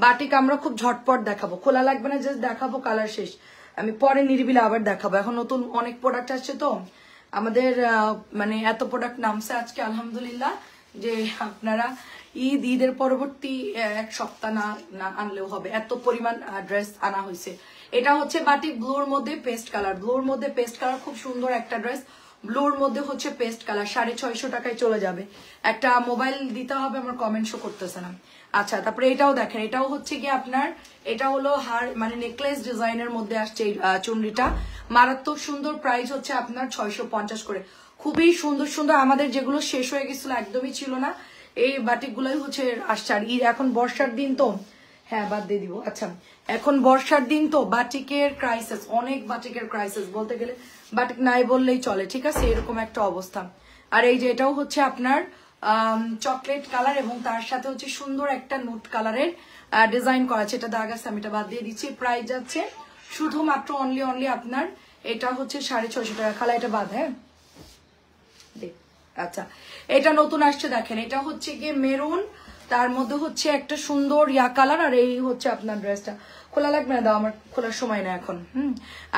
Batik আমরা খুব ঝটপট দেখাবো, খোলা লাগবে না, জাস্ট দেখাবো, কালার শেষ। আমি পরে নিরিবিলি আবার দেখাবো। এখন নতুন অনেক প্রোডাক্ট আসছে তো আমাদের, মানে এত প্রোডাক্ট নামছে আজকে আলহামদুলিল্লাহ, যে আপনারা ঈদের পরবর্তী এক সপ্তাহ না আনলেও হবে, এত পরিমাণ ড্রেস আনা হয়েছে। এটা হচ্ছে বাটিক ব্লুর মধ্যে পেস্ট কালার, ব্লুর মধ্যে পেস্ট কালার, খুব সুন্দর একটা ড্রেস। ব্লুর মধ্যে হচ্ছে পেস্ট কালার, 650 টাকায় চলে যাবে। একটা মোবাইল দিতে হবে, আমার কমেন্ট শো করতেছে না। আচ্ছা, তারপরে এটাও দেখেন, এটাও হচ্ছে কি আপনার, এটা হলো হার মানে নেকলেস ডিজাইনের মধ্যে আসছে এই চুনরিটা, মারাত্মক সুন্দর। প্রাইস হচ্ছে আপনার 650 করে। খুবই সুন্দর সুন্দর, আমাদের যেগুলো শেষ হয়ে গেছিল, একদমই ছিল না, এই বাটিক গুলোই হচ্ছে আসছে। আর এখন বর্ষার দিন তো, হ্যাঁ বাদ দিয়ে দিব। আচ্ছা, এখন বর্ষার দিন তো বাটিকের ক্রাইসিস, অনেক বাটিকের ক্রাইসিস, বলতে গেলে বাটিক নাই বললেই চলে, ঠিক আছে, এরকম একটা অবস্থা। আর এই যে এটাও হচ্ছে আপনার চকলেট কালার এবং তার সাথে হচ্ছে সুন্দর একটা নুট কালারের ডিজাইন করা আছে। এটা দাগ আছে, আমি এটা বাদ দিয়ে দিচ্ছি। প্রাইস যাচ্ছে শুধুমাত্র অনলি আপনার, এটা হচ্ছে 650 টাকা। খালা এটা বাদ, হ্যাঁ। আচ্ছা, এটা নতুন আসছে দেখেন, এটা হচ্ছে গিয়ে মেরুন, তার মধ্যে হচ্ছে একটা সুন্দর ইয়া কালার, আর এই হচ্ছে আপনার ড্রেসটা। খোলা লাগবে না, দাও, আমার খোলার সময় না এখন।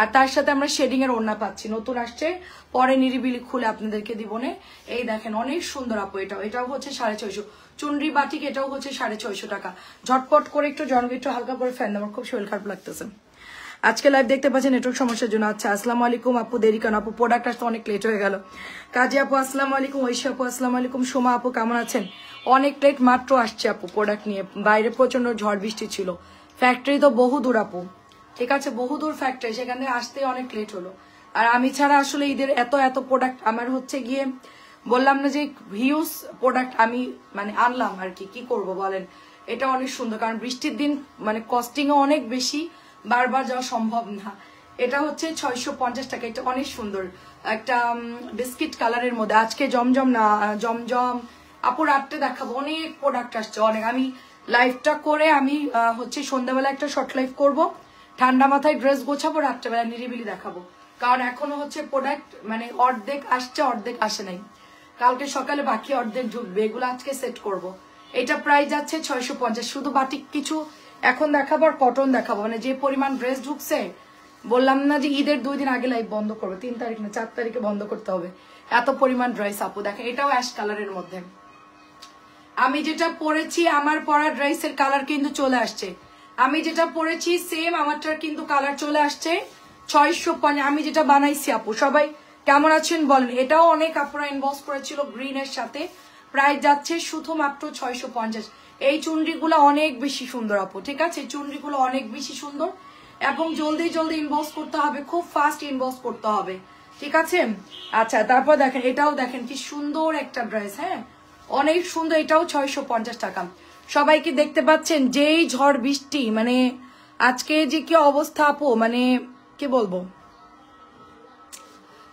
আর তার সাথে আমরা শেডিং এর ওড়না পাচ্ছি, নতুন আসছে, পরে নিরিবিলি খুলে আপনাদেরকে দিব নে। এই দেখেন অনেক সুন্দর আপু, এটাও হচ্ছে 650 চুনরি বাটিক, এটাও হচ্ছে 650 টাকা। ঝটপট করে একটু জনগি, একটু হালকা করে ফ্যান, আমার খুব শরীর খারাপ লাগতেছে। আজকে লাইভ দেখতে পাচ্ছেন নেটওয়ার্ক সমস্যার জন্য। আচ্ছা, আসসালামু আলাইকুম আপু, দেরি কেন আপু, প্রোডাক্ট আসতে অনেক লেট হয়ে গেল। কাজী আপু আসসালামু আলাইকুম, ঐশী আপু আসসালামু আলাইকুম, সোমা আপু কেমন আছেন? অনেক লেট মাত্র আসছে আপু প্রোডাক্ট নিয়ে, বাইরে প্রচন্ড ঝড় বৃষ্টি ছিল, ফ্যাক্টরি তো বহু দূর আপু, ঠিক আছে, বহু দূর ফ্যাক্টরি, সেখানে আসতে অনেক লেট হলো। আর আমি ছাড়া আসলে ঈদের এত প্রোডাক্ট আমার হচ্ছে গিয়ে, বললাম না যে হিউজ প্রোডাক্ট আমি মানে আনলাম আর কি করব বলেন। এটা অনেক সুন্দর, কারণ বৃষ্টির দিন মানে কস্টিংও অনেক বেশি, বারবার যাওয়া সম্ভব না। এটা হচ্ছে 650 টাকা, এটা অনেক সুন্দর একটা বিস্কিট কালারের মধ্যে। আজকে জমজম না, জমজম আপু রাত্রে দেখাবো, অনেক প্রোডাক্ট আসছে অনেক। আমি লাইভটা করে আমি হচ্ছে সন্ধ্যাবেলা একটা শর্ট লাইভ করব, ঠান্ডা মাথায় ড্রেস গোছাবো, রাত্রেবেলা নিরিবিলি দেখাবো। কারণ এখনো হচ্ছে প্রোডাক্ট মানে অর্ধেক আসছে, অর্ধেক আসে নাই, কালকে সকালে বাকি অর্ধেক ঢুকবে, এগুলো আজকে সেট করব। এটা প্রাইস যাচ্ছে 650, শুধু বাটিক কিছু এখন দেখাবো আর কটন দেখাবো, মানে যে পরিমাণ ড্রেস ঢুকছে, বললাম না যে ঈদের 2 দিন আগে লাইভ বন্ধ করবো, 3 তারিখ না 4 তারিখে বন্ধ করতে হবে, এত পরিমাণ ড্রেস আপু। দেখেন এটাও অ্যাশ কালারের মধ্যে, আমি যেটা পরেছি আমার পরা ড্রেসের কালার কিন্তু চলে আসছে, আমি যেটা পরেছি সেম আমারটার কিন্তু কালার চলে আসছে 650। আমি যেটা বানাইছি আপু, সবাই কেমন আছেন বলেন। এটাও অনেক আপুরা ইনবক্স করেছিল গ্রিনের সাথে, প্রাইস যাচ্ছে শুধুমাত্র 650। এই চুনরিগুলো অনেক বেশি সুন্দর আপু, ঠিক আছে, চুনরিগুলো অনেক বেশি সুন্দর এবং জলদি ইনবক্স করতে হবে, খুব ফাস্ট ইনবক্স করতে হবে, ঠিক আছে। আচ্ছা, তারপর দেখেন এটাও দেখেন কি সুন্দর একটা ড্রেস, হ্যাঁ অনেক সুন্দর, এটাও 650 টাকা। সবাইকে দেখতে পাচ্ছেন, যেই ঝড় বৃষ্টি, মানে আজকে যে কি অবস্থা আপু, মানে কি বলবো,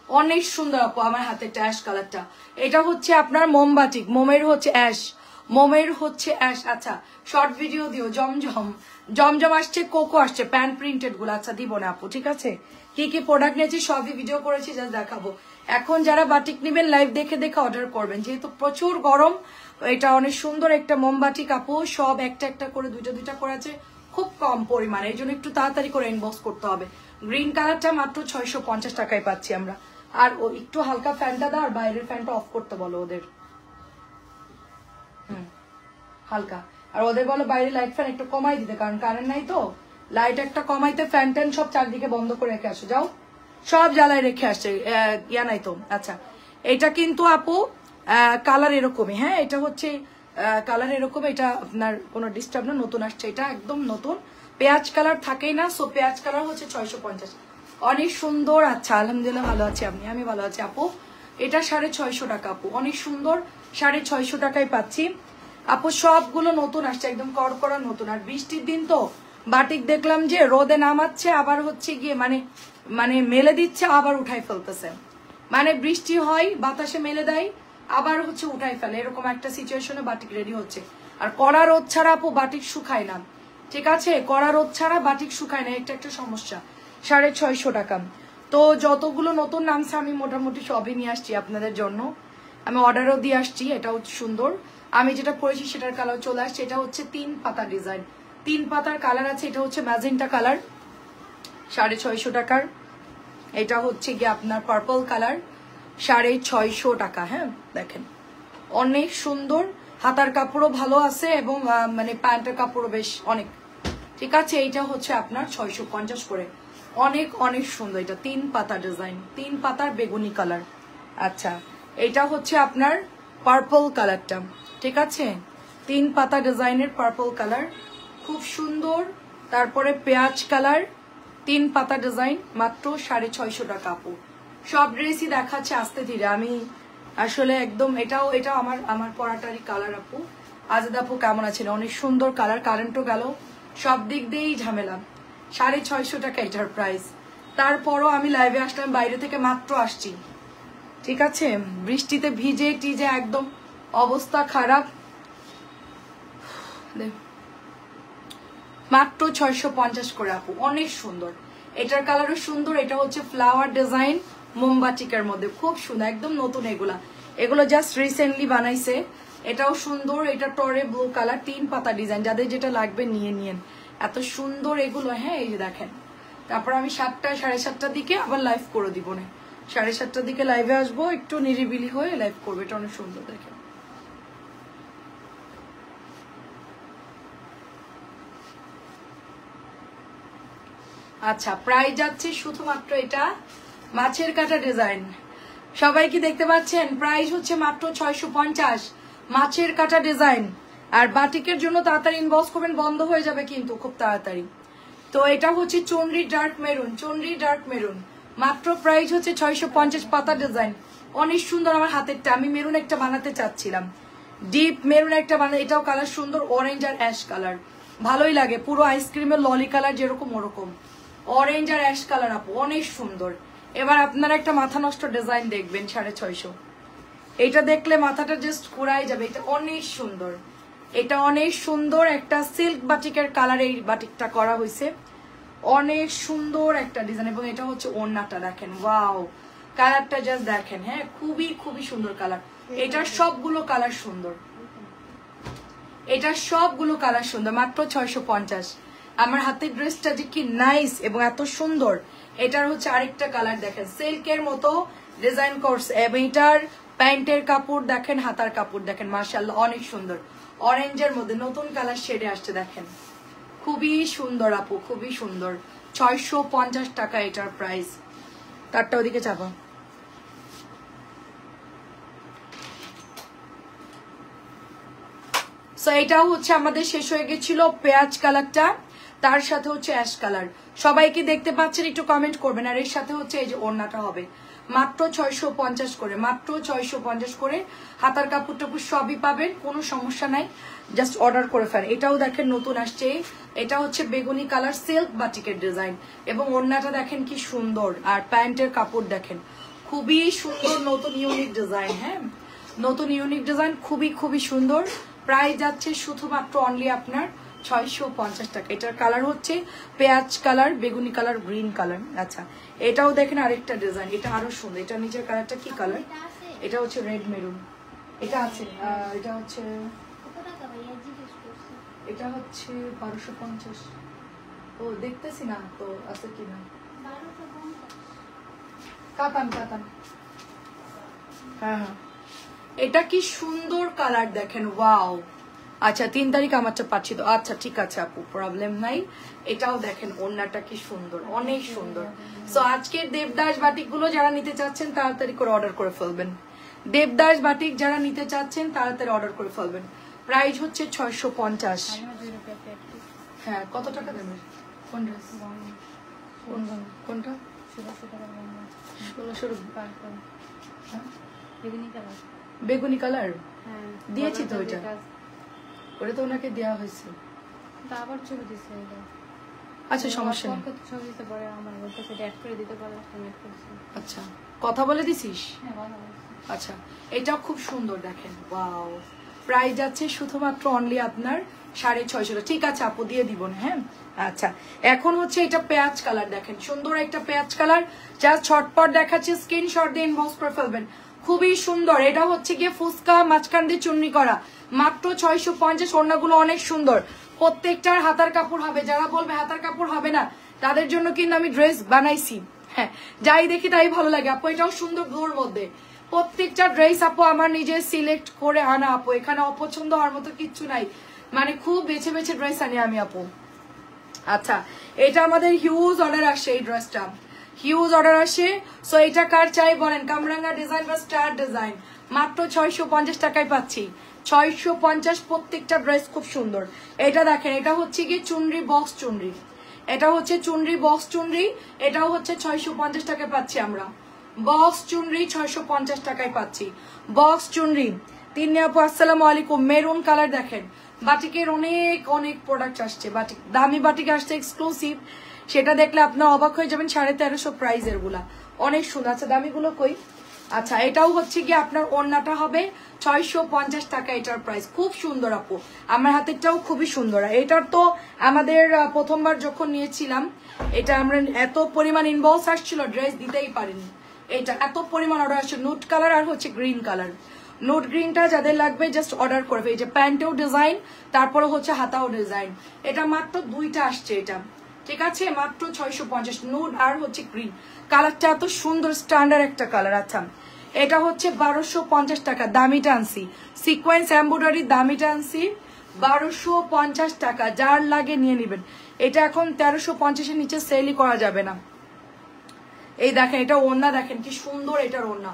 অনেক সুন্দর আপু। আমার হাতে অ্যাশ কালারটা, এটা হচ্ছে আপনার মোমবাটিক, মোমের হচ্ছে অ্যাশ, মোমের হচ্ছে অ্যাশ। আচ্ছা, শর্ট ভিডিও দিও, জমজম আসছে, কোকো আসছে, প্যান্ট প্রিন্টেড গুলো। আচ্ছা দিব না আপু, ঠিক আছে, কি কি প্রোডাক্ট নিয়েছি সবই ভিডিও করেছি, জাস্ট দেখাবো। এখন যারা বাটিক নেবেন লাইভ দেখে অর্ডার করবেন, যেহেতু প্রচুর গরম। এটা অনেক সুন্দর একটা মোমবাটিক আপু, সব একটা করে দুইটা করে আছে, খুব কম পরিমাণে, এই জন্য একটু তাড়াতাড়ি করে ইনবক্স করতে হবে। গ্রিন কালারটা মাত্র 650 টাকায় পাচ্ছি আমরা। আর ও একটু হালকা ফ্যানটা দাও, আর বাইরের ফ্যানটা অফ করতে বলো ওদের, হালকা। আর ওদের বলো বাইরে লাইট ফ্যান একটু কমাই দিতে, কারণ কারেন্ট নাই তো, লাইট একটা কমাইতে, ফ্যান ট্যান সব চারদিকে বন্ধ করে রেখে আসো, যাও সব জ্বালায় রেখে আসছে, ইয়া নাই তো। আচ্ছা, এটা কিন্তু আপু কালার এরকমই, হ্যাঁ এটা হচ্ছে কালার এরকম, এটা আপনার কোনো ডিস্টার্ব না, নতুন আসছে, এটা একদম নতুন, পেঁয়াজ কালার থাকেই না, সো পেঁয়াজ কালার হচ্ছে 650, অনেক সুন্দর। আচ্ছা আলহামদুলিল্লাহ ভালো আছি, আমি ভালো আছি আপু। এটা 650 টাকা আপু, অনেক সুন্দর, 650 টাকায় পাচ্ছি আপু। সবগুলো নতুন আসছে, একদম কড়কড়া নতুন। আর বৃষ্টির দিন তো বাটিক দেখলাম যে রোদে নামাচ্ছে, আবার হচ্ছে গিয়ে মানে মেলে দিচ্ছে, আবার উঠাই ফেলতেছে, মানে বৃষ্টি হয় বাতাসে মেলে দেয়, আবার হচ্ছে উঠাই ফেলে, এরকম একটা সিচুয়েশনে বাটিক রেডি হচ্ছে। আর কড়া রোদ ছাড়া আপু বাটিক শুকায় না, ঠিক আছে, কড়া রোদ ছাড়া বাটিক শুকায় না, এটা একটা সমস্যা। 650 টাকা। তো যতগুলো নতুন নামছে আমি মোটামুটি সবই নিয়ে আসছি আপনাদের জন্য, আমি অর্ডারও দিয়ে আসছি। এটা হচ্ছে সুন্দর, আমি যেটা পরেছি সেটার কালার চলে আসছে, এটা হচ্ছে 3 পাতা ডিজাইন, 3 পাতার কালার আছে, এটা হচ্ছে ম্যাজেন্টা কালার 650 টাকার। এটা হচ্ছে গিয়ে আপনার পার্পল কালার 650 টাকা। হ্যাঁ দেখেন অনেক সুন্দর, হাতার কাপড়ও ভালো আছে এবং মানে প্যান্টের কাপড়ও বেশ অনেক ঠিক আছে। এইটা হচ্ছে আপনার 650 করে, অনেক অনেক সুন্দর। এটা 3 পাতা ডিজাইন, 3 পাতার বেগুনি কালার। আচ্ছা এটা হচ্ছে আপনার পার্পল কালারটা, ঠিক আছে 3 পাতা ডিজাইনের পার্পল কালার, খুব সুন্দর। তারপরে পেঁয়াজ কালার 3 পাতা ডিজাইন, মাত্র 650 টাকা আপু। সব ড্রেসই দেখাচ্ছে আস্তে ধীরে, আমি আসলে একদম এটাও আমার পরাটারই কালার আপু। আজাদ আপু কেমন আছেন? অনেক সুন্দর কালার, কারেন্টও গেল, সব দিক দিয়েই ঝামেলা। 650 টাকা এটার প্রাইস। তারপরও আমি লাইভে আসলাম, বাইরে থেকে মাত্র আসছি, ঠিক আছে বৃষ্টিতে ভিজে টিজে একদম অবস্থা খারাপ। মাত্র 650 করে আপু, অনেক সুন্দর। এটার কালারও সুন্দর। এটা হচ্ছে ফ্লাওয়ার ডিজাইন মোমবাটিকের মধ্যে, খুব সুন্দর, একদম নতুন। এগুলো জাস্ট রিসেন্টলি বানাইছে। এটাও সুন্দর। এটা টরে ব্লু কালার, 3 পাতা ডিজাইন, যাদের যেটা লাগবে নিয়ে নিয়েন, এত সুন্দর এগুলো। হ্যাঁ এই যে দেখেন। তারপর আমি 7টা 7:30টার দিকে আবার লাইভ করে দিব না, 7:30টার দিকে লাইভে আসবো, একটু নিরিবিলি হয়ে লাইভ করবো। এটা অনেক সুন্দর দেখেন। আচ্ছা প্রাইস যাচ্ছে শুধুমাত্র এটা মাছের কাটা ডিজাইন, সবাই কি দেখতে পাচ্ছেন? প্রাইস হচ্ছে মাত্র 650 মাছের কাটা ডিজাইন। আর বাটিকের জন্য তাড়াতাড়ি ইনবক্স করবেন, বন্ধ হয়ে যাবে কিন্তু খুব তাড়াতাড়ি। তো এটা হচ্ছে চুনরি ডার্ক মেরুন, চুনরি ডার্ক মেরুন, মাত্র প্রাইস হচ্ছে 650 পাতা ডিজাইন, অনেক সুন্দর। আমার হাতেরটা আমি মেরুন একটা বানাতে চাচ্ছিলাম, ডিপ মেরুন একটা বানাতে, এটাও কালার সুন্দর, অরেঞ্জ আর অ্যাশ কালার, ভালোই লাগে, পুরো আইসক্রিমের ললি কালার যেরকম ওরকম, অরেঞ্জ আর অ্যাশ কালার আপু, অনেক সুন্দর। এবার আপনারা একটা মাথা নষ্ট ডিজাইন দেখবেন 650, এটা দেখলে মাথাটা জাস্ট ঘুরাই যাবে। এটা অনেক সুন্দর, এটা অনেক সুন্দর একটা সিল্ক বাটিকের কালার, এই বাটিকটা করা হয়েছে, অনেক সুন্দর একটা ডিজাইন। এবং এটা হচ্ছে ওড়নাটা দেখেন, ওয়াও কালারটা জাস্ট দেখেন। হ্যাঁ খুবই খুবই সুন্দর কালার। এটার সবগুলো কালার সুন্দর, এটার সবগুলো কালার সুন্দর, মাত্র 650। আমার হাতের ড্রেসটা যে কি নাইস এবং এত সুন্দর। এটার হচ্ছে আরেকটা কালার দেখেন, সিল্কের মতো ডিজাইন করছে, এবং এটার প্যান্টের কাপড় দেখেন, হাতার কাপড় দেখেন, মাশাআল্লাহ অনেক সুন্দর। অরেঞ্জের মধ্যে নতুন কালার শেডে আসছে দেখেন, খুবই সুন্দর আপু, খুবই সুন্দর। 650 টাকা এটার প্রাইস। তারটা ওদিকে চাপা। সো এটাও হচ্ছে আমাদের শেষ হয়ে গেছিল পেঁয়াজ কালারটা, তার সাথে হচ্ছে অ্যাশ কালার। সবাইকে দেখতে পাচ্ছেন একটু কমেন্ট করবেন। আর এর সাথে হচ্ছে এই যে ওড়নাটা হবে মাত্র 650 করে, মাত্র 650 করে। হাতার কাপড় টাপড় সবই পাবেন, কোনো সমস্যা নাই, জাস্ট অর্ডার করে ফেলেন। এটাও দেখেন নতুন আসছে, এটা হচ্ছে বেগুনি কালার সিল্ক বাটিকের ডিজাইন, এবং ওড়নাটা দেখেন কি সুন্দর। আর প্যান্টের কাপড় দেখেন, খুবই সুন্দর, নতুন ইউনিক ডিজাইন। হ্যাঁ নতুন ইউনিক ডিজাইন, খুবই খুবই সুন্দর। প্রাইস যাচ্ছে শুধুমাত্র অনলি আপনার 650 টাকা। এটার কালার হচ্ছে পেঁয়াজ কালার, বেগুনি কালার, গ্রিন কালার। আচ্ছা এটাও দেখেন আরেকটা ডিজাইন, এটা আরো সুন্দর। এটা নিচের কালারটা কি কালার? এটা হচ্ছে রেড মেরুন, এটা আছে। এটা হচ্ছে 1250। ও দেখতেছি না তো আছে কিনা, কাতান কাতান। হ্যাঁ হ্যাঁ এটা কি সুন্দর কালার দেখেন, ওয়াও। আচ্ছা 3 তারিখ আমারটা পাচ্ছি তো, আচ্ছা ঠিক আছে আপু, প্রবলেম নাই। এটাও দেখেন ওড়নাটা কি সুন্দর, অনেক সুন্দর। সো আজকের দেবদাস বাটিক গুলো যারা নিতে চাচ্ছেন তাড়াতাড়ি করে অর্ডার করে ফেলবেন। দেবদাস বাটিক যারা নিতে চাচ্ছেন তাড়াতাড়ি অর্ডার করে ফেলবেন। প্রাইস হচ্ছে 650। হ্যাঁ কত টাকা দেবেন? কোন ড্রেস? কোনটা? 1600। বেগুনি কালার দিয়েছি তো, ওইটা ওটা তো ওনাকে দেওয়া হয়েছে। আবার ছবি দিছে। আচ্ছা সমস্যা নেই, ছবি দিতে পারে, আমার বলতেছে অ্যাড করে দিতে পারে। আচ্ছা কথা বলে দিছিস? হ্যাঁ ভালো। আচ্ছা এটাও খুব সুন্দর দেখেন, ওয়াও। প্রাইস যাচ্ছে শুধুমাত্র অনলি আপনার 650। ঠিক আছে আপু দিয়ে দিব না। হ্যাঁ আচ্ছা এখন হচ্ছে এটা পেঁয়াজ কালার দেখেন, সুন্দর একটা পেঁয়াজ কালার, জাস্ট ছটপট দেখাচ্ছে, স্ক্রিনশট দিয়ে ইনবক্স করে ফেলবেন। খুবই সুন্দর। এটা হচ্ছে গিয়ে ফুচকা মাঝখান দিয়ে চুন্নি করা, মাত্র 650। ওড়নাগুলো অনেক সুন্দর, প্রত্যেকটার হাতার কাপড় হবে। যারা বলবে হাতার কাপড় হবে না, তাদের জন্য কিন্তু আমি ড্রেস বানাইছি। হ্যাঁ, যাই দেখি তাই ভালো লাগে আপু। এটাও সুন্দর ব্লুর মধ্যে। প্রত্যেকটা ড্রেস আপু আমার নিজে সিলেক্ট করে আনা আপু, এখানে অপছন্দ হওয়ার মতো কিচ্ছু নাই, মানে খুব বেছে বেছে ড্রেস আনি আমি আপু। আচ্ছা, এটা আমাদের হিউজ অর্ডার আসে, এই ড্রেসটা হিউজ অর্ডার আসে। সো এটা কার চাই বলেন? কামরাঙ্গা ডিজাইন বা স্টার ডিজাইন, মাত্র 650 টাকায় পাচ্ছি। 650, প্রত্যেকটা ড্রেস খুব সুন্দর। এটা দেখেন, এটা হচ্ছে কি চুনরি বক্স চুনরি, এটা হচ্ছে চুনরি বক্স চুনরি, এটাও হচ্ছে 650 টাকায় পাচ্ছি আমরা। বক্স চুনরি 650 টাকায় পাচ্ছি, বক্স চুনরি। তিন আপু আসসালামু আলাইকুম। মেরুন কালার দেখেন, বাটিকের অনেক অনেক প্রোডাক্ট আসছে, বাটিক দামি বাটিক আসছে এক্সক্লুসিভ, সেটা দেখলে আপনার অবাক হয়ে যাবেন। 1350 প্রাইজের গুলা অনেক সুন্দর। আচ্ছা, দামিগুলো কই? আচ্ছা, এটাও হচ্ছে কি আপনার ওড়নাটা হবে 650 টাকা, এটার প্রাইস খুব সুন্দর আপু। আমার হাতেরটাও খুবই সুন্দর। এটার তো আমাদের প্রথমবার যখন নিয়েছিলাম, এটা আমরা এত পরিমাণ ইনবক্স আসছিল, ড্রেস দিতেই পারিনি। এটা এত পরিমাণ অর্ডার আসছে, নুট কালার আর হচ্ছে গ্রিন কালার। নোট গ্রিনটা যাদের লাগবে জাস্ট অর্ডার করবে। এই যে প্যান্টেও ডিজাইন, তারপরে হচ্ছে হাতাও ডিজাইন। এটা মাত্র 2টা আসছে, এটা ঠিক আছে, মাত্র 650। নোট আর হচ্ছে গ্রিন কালারটা এত সুন্দর, স্ট্যান্ডার্ড একটা কালার। আচ্ছা, এটা হচ্ছে 1250 টাকা, দামিটা আনছি, সিকোয়েন্স এমব্রয়ডারি দামিটা আনছি 1250 টাকা। যার লাগে নিয়ে নেবেন। এটা এখন 1350-এর নিচে সেলই করা যাবে না। এই দেখেন, এটা ওড়না দেখেন কি সুন্দর, এটার ওড়না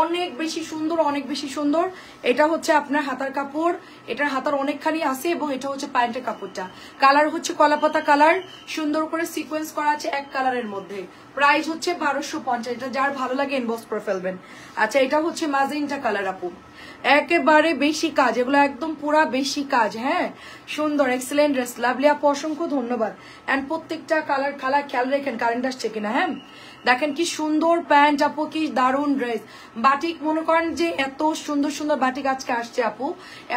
অনেক বেশি সুন্দর, অনেক বেশি সুন্দর। এটা হচ্ছে আপনার হাতার কাপড়, এটার হাতার অনেকখানি আছে, এবং এটা হচ্ছে প্যান্টের কাপড়টা। কালার হচ্ছে কলাপাতা কালার, সুন্দর করে সিকোয়েন্স করা আছে এক কালারের মধ্যে। প্রাইস হচ্ছে 1250। এটা যার ভালো লাগে ইনবক্স করে ফেলবেন। আচ্ছা, এটা হচ্ছে ম্যাজেন্টা কালার আপু, একেবারে বেশি কাজ, এগুলো একদম পুরা বেশি কাজ। হ্যাঁ, সুন্দর এক্সেলেন্ট ড্রেস। লাভলি আপু অসংখ্য ধন্যবাদ। অ্যান্ড প্রত্যেকটা কালার খেয়াল রেখেন কারেন্ট আসছে কিনা। হ্যাঁ, দেখেন কি সুন্দর প্যান্ট আপু, কি দারুণ ড্রেস। বাটিক মনে করেন যে এত সুন্দর সুন্দর বাটিক আজকে আসছে আপু,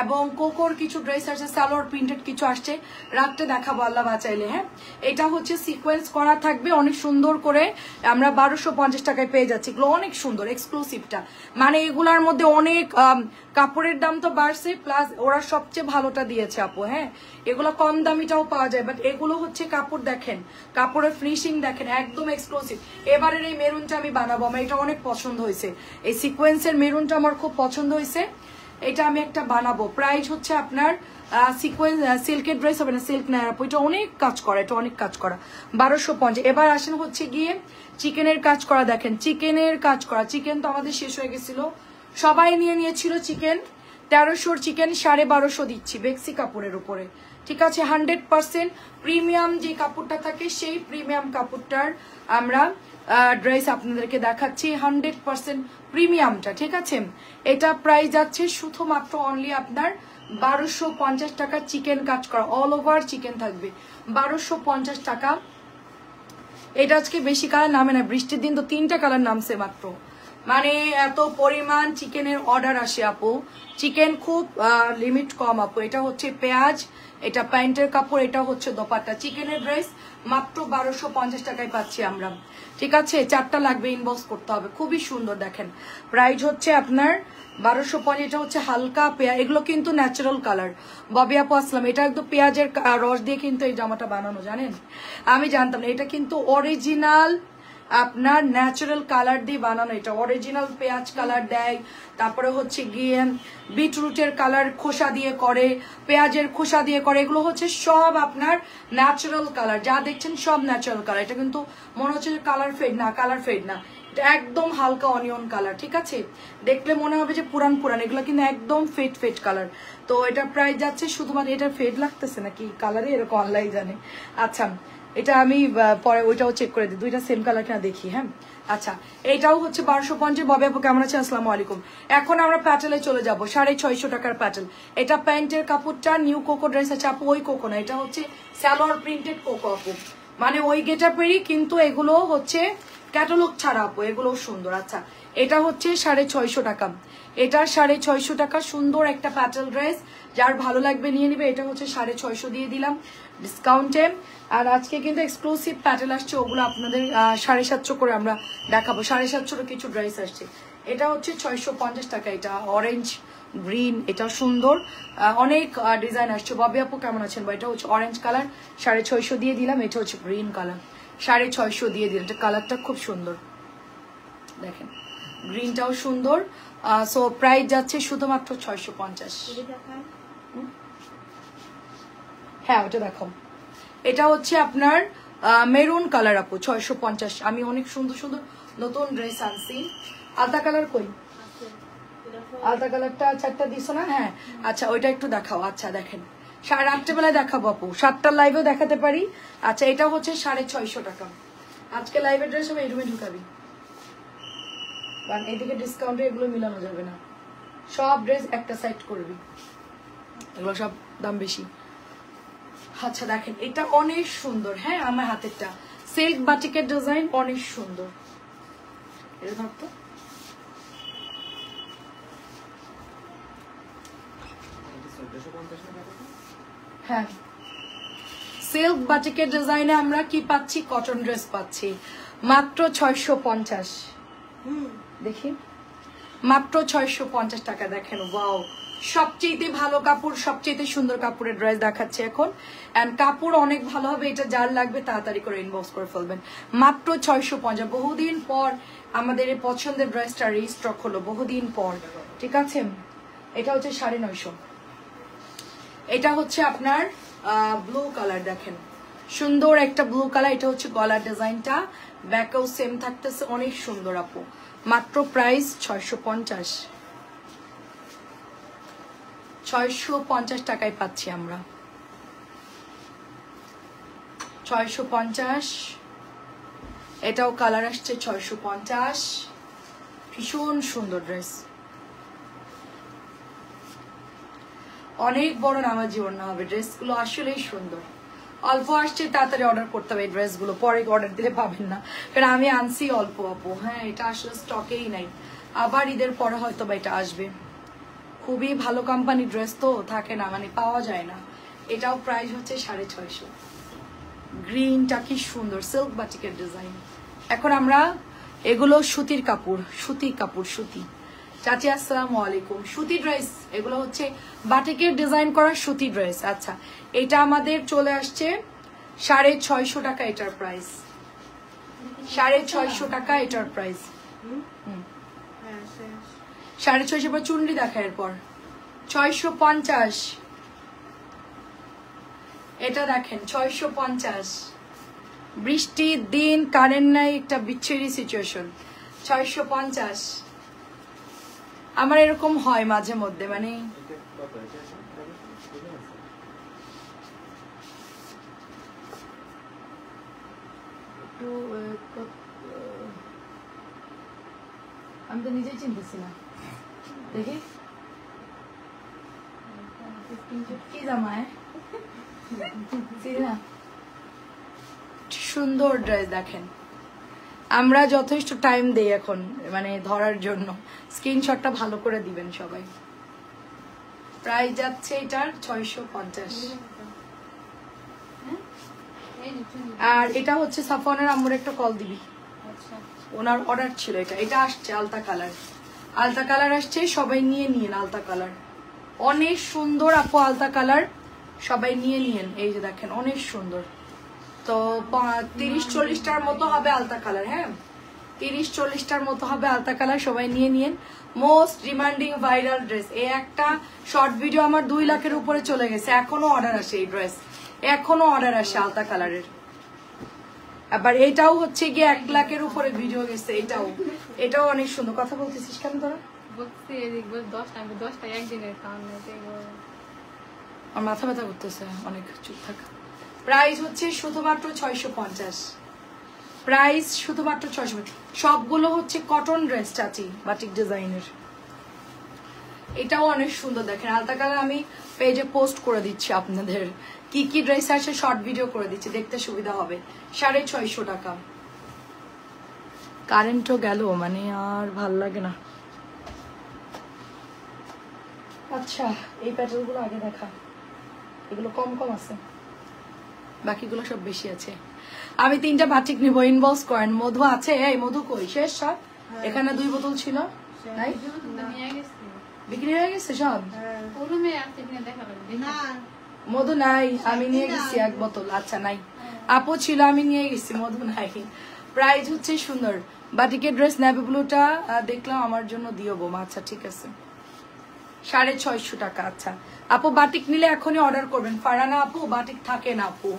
এবং কোকোর কিছু ড্রেস আসছে, সালোয়ার প্রিন্টেড কিছু আসছে, রাত্রে দেখাবো আল্লাহ বাঁচাইলে। হ্যাঁ, এটা হচ্ছে সিকোয়েন্স করা থাকবে অনেক সুন্দর করে, আমরা 1250 টাকায় পেয়ে যাচ্ছি। এগুলো অনেক সুন্দর এক্সক্লুসিভটা, মানে এগুলার মধ্যে অনেক কাপড়ের দাম তো বাড়ছে, প্লাস ওরা সবচেয়ে ভালোটা দিয়েছে আপু। হ্যাঁ, এগুলো কম দামিটাও পাওয়া যায়, বাট এগুলো হচ্ছে কাপড় দেখেন, কাপড়ের ফিনিশিং দেখেন, একদম এক্সক্লুসিভ। এবারের এই মেরুনটা আমি বানাবো, আমার এটা অনেক পছন্দ হয়েছে, এই সিকোয়েন্সের মেরুনটা আমার খুব পছন্দ হয়েছে, এটা আমি একটা বানাবো। প্রাইস হচ্ছে আপনার সিকোয়েন্স সিল্কের ড্রেস হবে না, সিল্ক না আপু, এটা অনেক কাজ করা, এটা অনেক কাজ করা, 1250। এবার আসেন হচ্ছে গিয়ে চিকেনের কাজ করা, দেখেন চিকেনের কাজ করা। চিকেন তো আমাদের শেষ হয়ে গেছিল, সবাই নিয়ে নিয়েছিল চিকেন। 1300 চিকেন 1250 দিচ্ছি বেক্সি কাপড়ের উপরে, ঠিক আছে। 100% প্রিমিয়াম যে কাপড়টা থাকে, সেই প্রিমিয়াম কাপড়টার আমরা ড্রেস আপনাদেরকে দেখাচ্ছি, 100% প্রিমিয়ামটা, ঠিক আছে। এটা প্রাইস যাচ্ছে শুধুমাত্র অনলি আপনার 1250 টাকা। চিকেন কাজ করা, অল ওভার চিকেন থাকবে, 1250 টাকা। এটা আজকে বেশি কালার নামে না, বৃষ্টির দিন তো 3টা কালার নামছে মাত্র, মানে এত পরিমাণ চিকেনের অর্ডার আসে আপু। চিকেন খুব লিমিট কম আপু। এটা হচ্ছে পেঁয়াজ, এটা প্যান্টের কাপড়, এটা হচ্ছে দোপাট্টা। চিকেনের ড্রেস মাত্র 1250 টাকায় পাচ্ছি আমরা, ঠিক আছে। 4টা লাগবে, ইনবক্স করতে হবে। খুবই সুন্দর দেখেন, প্রাইস হচ্ছে আপনার 1250। এটা হচ্ছে হালকা পেঁয়াজ, এগুলো কিন্তু ন্যাচারাল কালার। ববি আপু আসলাম, এটা একদম পেঁয়াজের রস দিয়ে কিন্তু এই জামাটা বানানো, জানেন আমি জানতাম না। এটা কিন্তু অরিজিনাল আপনার ন্যাচারাল কালার দিয়ে বানানো, এটা অরিজিনাল পেঁয়াজ কালার দেয়, তারপরে হচ্ছে গিয়ে বিটরুটের কালার খোসা দিয়ে করে, পেঁয়াজের খোসা দিয়ে করে, এগুলো হচ্ছে সব আপনার ন্যাচারাল কালার। যা দেখছেন সব ন্যাচারাল কালার। এটা কিন্তু মনে হচ্ছে কালার ফেড না, কালার ফেড না, এটা একদম হালকা অনিয়ন কালার, ঠিক আছে। দেখলে মনে হবে যে পুরান পুরান, এগুলো কিন্তু একদম ফেড ফেড কালার। তো এটা প্রাইস যাচ্ছে শুধুমাত্র, এটা ফেড লাগতেছে নাকি কালারে, এরকম আল্লাহ জানে। আচ্ছা, এটা আমি পরে ওইটাও চেক করে দিই, দুইটা সেম কালার কিনা দেখি। হ্যাঁ, আচ্ছা, এটাও হচ্ছে 1250। ববি আপু কেমন আছে? আসসালামু আলাইকুম। এখন আমরা প্যাটেলে চলে যাবো, 650 টাকার প্যাটেল। এটা প্যান্টের কাপড়টা নিউ কোকো ড্রেস আছে আপু, ওই কোকো না, এটা হচ্ছে সালোয়ার প্রিন্টেড কোকো আপু, মানে ওই গেটাপেরই, কিন্তু এগুলো হচ্ছে ক্যাটালগ ছাড়া আপু, এগুলো সুন্দর। আচ্ছা, এটা হচ্ছে 650 টাকা, এটা 650 টাকা। সুন্দর একটা প্যাটেল ড্রেস, যার ভালো লাগবে নিয়ে নিবে। এটা হচ্ছে 650 দিয়ে দিলাম ডিসকাউন্টে। আর আজকে কিন্তু এক্সক্লুসিভ প্যাটেল আসছে, ওগুলো আপনাদের 750 করে আমরা দেখাবো। 750 কিছু ড্রেস আসছে। এটা হচ্ছে 650 টাকা, এটা অরেঞ্জ গ্রিন, এটা সুন্দর। অনেক ডিজাইন আসছে। ববি আপু কেমন আছেন? এটা হচ্ছে অরেঞ্জ কালার, 650 দিয়ে দিলাম। এটা হচ্ছে গ্রিন কালার, 650 দিয়ে দিলাম। এটা কালারটা খুব সুন্দর, দেখেন গ্রিনটাও সুন্দর। সো প্রাইস যাচ্ছে শুধুমাত্র 650। হ্যাঁ ওটা দেখো, এটা হচ্ছে আপনার মেরুন কালার আপু, 650। আমি অনেক সুন্দর সুন্দর নতুন ড্রেস আনছি। আলতা কালার কই? আলতা কালারটা 4টা দিছো না? হ্যাঁ আচ্ছা, ওইটা একটু দেখাও। আচ্ছা দেখেন, 8:30 বেলায় দেখাবো আপু, 7টার লাইভেও দেখাতে পারি। আচ্ছা এটা হচ্ছে 650 টাকা। আজকে লাইভের ড্রেস হবে, এই রুমে ঢুকাবি, কারণ এদিকে ডিসকাউন্টে এগুলো মিলানো যাবে না। সব ড্রেস একটা সাইড করবি, এগুলো সব দাম বেশি। আচ্ছা দেখেন, এটা অনেক সুন্দর। হ্যাঁ আমার হাতেরটা সিল্ক বাটিকের ডিজাইন, অনেক সুন্দর। এটা ধরতো, হ্যাঁ সিল্ক বাটিকের ডিজাইনে আমরা কি পাচ্ছি? কটন ড্রেস পাচ্ছি মাত্র 650। দেখি মাত্র 650 টাকা। দেখেন ওয়াও, সবচেয়ে ভালো কাপড়, সবচেয়ে সুন্দর কাপড়ের ড্রেস দেখাচ্ছে এখন। এন্ড কাপড় অনেক ভালো হবে, এটা যার লাগবে তাড়াতাড়ি করে ইনবক্স করে ফেলবেন। মাত্র 650। বহুদিন পর আমাদের এই পছন্দের ড্রেসটা রিস্টক হলো, বহুদিন পর। ঠিক আছে, এটা হচ্ছে 950। এটা হচ্ছে আপনার ব্লু কালার, দেখেন সুন্দর একটা ব্লু কালার। এটা হচ্ছে গলার ডিজাইনটা, ব্যাকেও সেম থাকতেছে, অনেক সুন্দর আপু। মাত্র প্রাইস 650। 650 টাকায় পাচ্ছি আমরা, 650। এটাও কালার আসছে 650। ভীষণ সুন্দর ড্রেস, অনেক বড় নামাজি ওড়না হবে। ড্রেসগুলো আসলেই সুন্দর। অল্প আসছে, তাড়াতাড়ি অর্ডার করতে হবে এই ড্রেসগুলো, পরে অর্ডার দিলে পাবেন না, কারণ আমি আনছি অল্প আপু। হ্যাঁ এটা আসলে স্টকেই নাই, আবার ঈদের পরে হয়তো বা এটা আসবে। খুবই ভালো কোম্পানি ড্রেস তো থাকে না, মানে পাওয়া যায় না। এটাও প্রাইস হচ্ছে 650। গ্রিনটা কি সুন্দর, সিল্ক বাটিকের ডিজাইন। এখন আমরা এগুলো সুতির কাপড়, সুতির কাপড়, সুতি। চাচি আসসালামু আলাইকুম। সুতি ড্রেস, এগুলো হচ্ছে বাটিকের ডিজাইন করা সুতি ড্রেস। আচ্ছা এটা আমাদের চলে আসছে 650 টাকা এটার প্রাইস, 650 টাকা এটার প্রাইস। 650 পর চুনরি দেখা, এরপর 650। এটা দেখেন 650। বৃষ্টির দিন, কারেন্ট নাই, একটা বিচ্ছিরি সিচুয়েশন। 650। আমার এরকম হয় মাঝে মধ্যে, মানে আমি তো নিজেই চিনতেছি না। দেখি কি জামায় সুন্দর ড্রেস। দেখেন আমরা যথেষ্ট টাইম দেই এখন, মানে ধরার জন্য। স্ক্রিনশটটা ভালো করে দিবেন সবাই। প্রাইস যাচ্ছে এটার 650। আর এটা হচ্ছে সাফওয়ানের আম্মুর একটা কল দিবি, ওনার অর্ডার ছিল এটা। এটা আসছে আলতা কালার, আলতা কালার আসছে, সবাই নিয়ে নিন আলতা কালার। অনেক সুন্দর আপু আলতা কালার, সবাই নিয়ে নিন। এই যে দেখেন অনেক সুন্দর। তো 30-40টার মতো হবে আলতা কালার। হ্যাঁ 30-40টার মতো হবে আলতা কালার, সবাই নিয়ে নিন। Most demanding viral dress. এই একটা শর্ট ভিডিও আমার 2 লাখের উপরে চলে গেছে, এখনো অর্ডার আসে এই ড্রেস, এখনো অর্ডার আসে আলতা কালারের। আবার এটাও হচ্ছে গিয়ে 1 লাখের উপরে ভিডিও গেছে। এটাও অনেক সুন্দর। কথা বলতেছিস কেন তোরা? আমার মাথা ব্যথা করতেছে অনেক, চুপ থাক। প্রাইস হচ্ছে শুধুমাত্র 650। প্রাইস শুধুমাত্র 650। সবগুলো হচ্ছে কটন ড্রেস চাচি, বাটিক ডিজাইনের। এটাও অনেক সুন্দর। দেখেন আলতা কালার আমি পেজে পোস্ট করে দিচ্ছি আপনাদের, কি কি ড্রেস আছে শর্ট ভিডিও করে দিচ্ছি, দেখতে সুবিধা হবে। 650 টাকা। কারেন্টও গেল, মানে আর ভাল লাগে না। আচ্ছা এই প্যাটার্ন গুলো আগে দেখা, এগুলো কম কম আছে, বাকিগুলো সব বেশি আছে। আমি 3টা বাটিক নিব, ইনবক্স করেন। মধু আছে? এই মধু কই? শেষ সব? এখানে 2 বোতল ছিল, নাই বিক্রি হয়ে গেছে সব? ও রুমে আসতে কিনা দেখাবেন না মধু নাই, আমি নিয়ে গেছি 1 বোতল। আচ্ছা নাই, আপু ছিল আমি নিয়ে গেছি, মধু নাই। প্রাইস হচ্ছে সুন্দর। বাটিকের ড্রেস নেভি ব্লুটা দেখলাম, আমার জন্য দিও বোমা। আচ্ছা ঠিক আছে, 650 টাকা। আচ্ছা আপু বাটিক নিলে এখনই অর্ডার করবেন। ফারানা আপু বাটিক থাকে না আপু,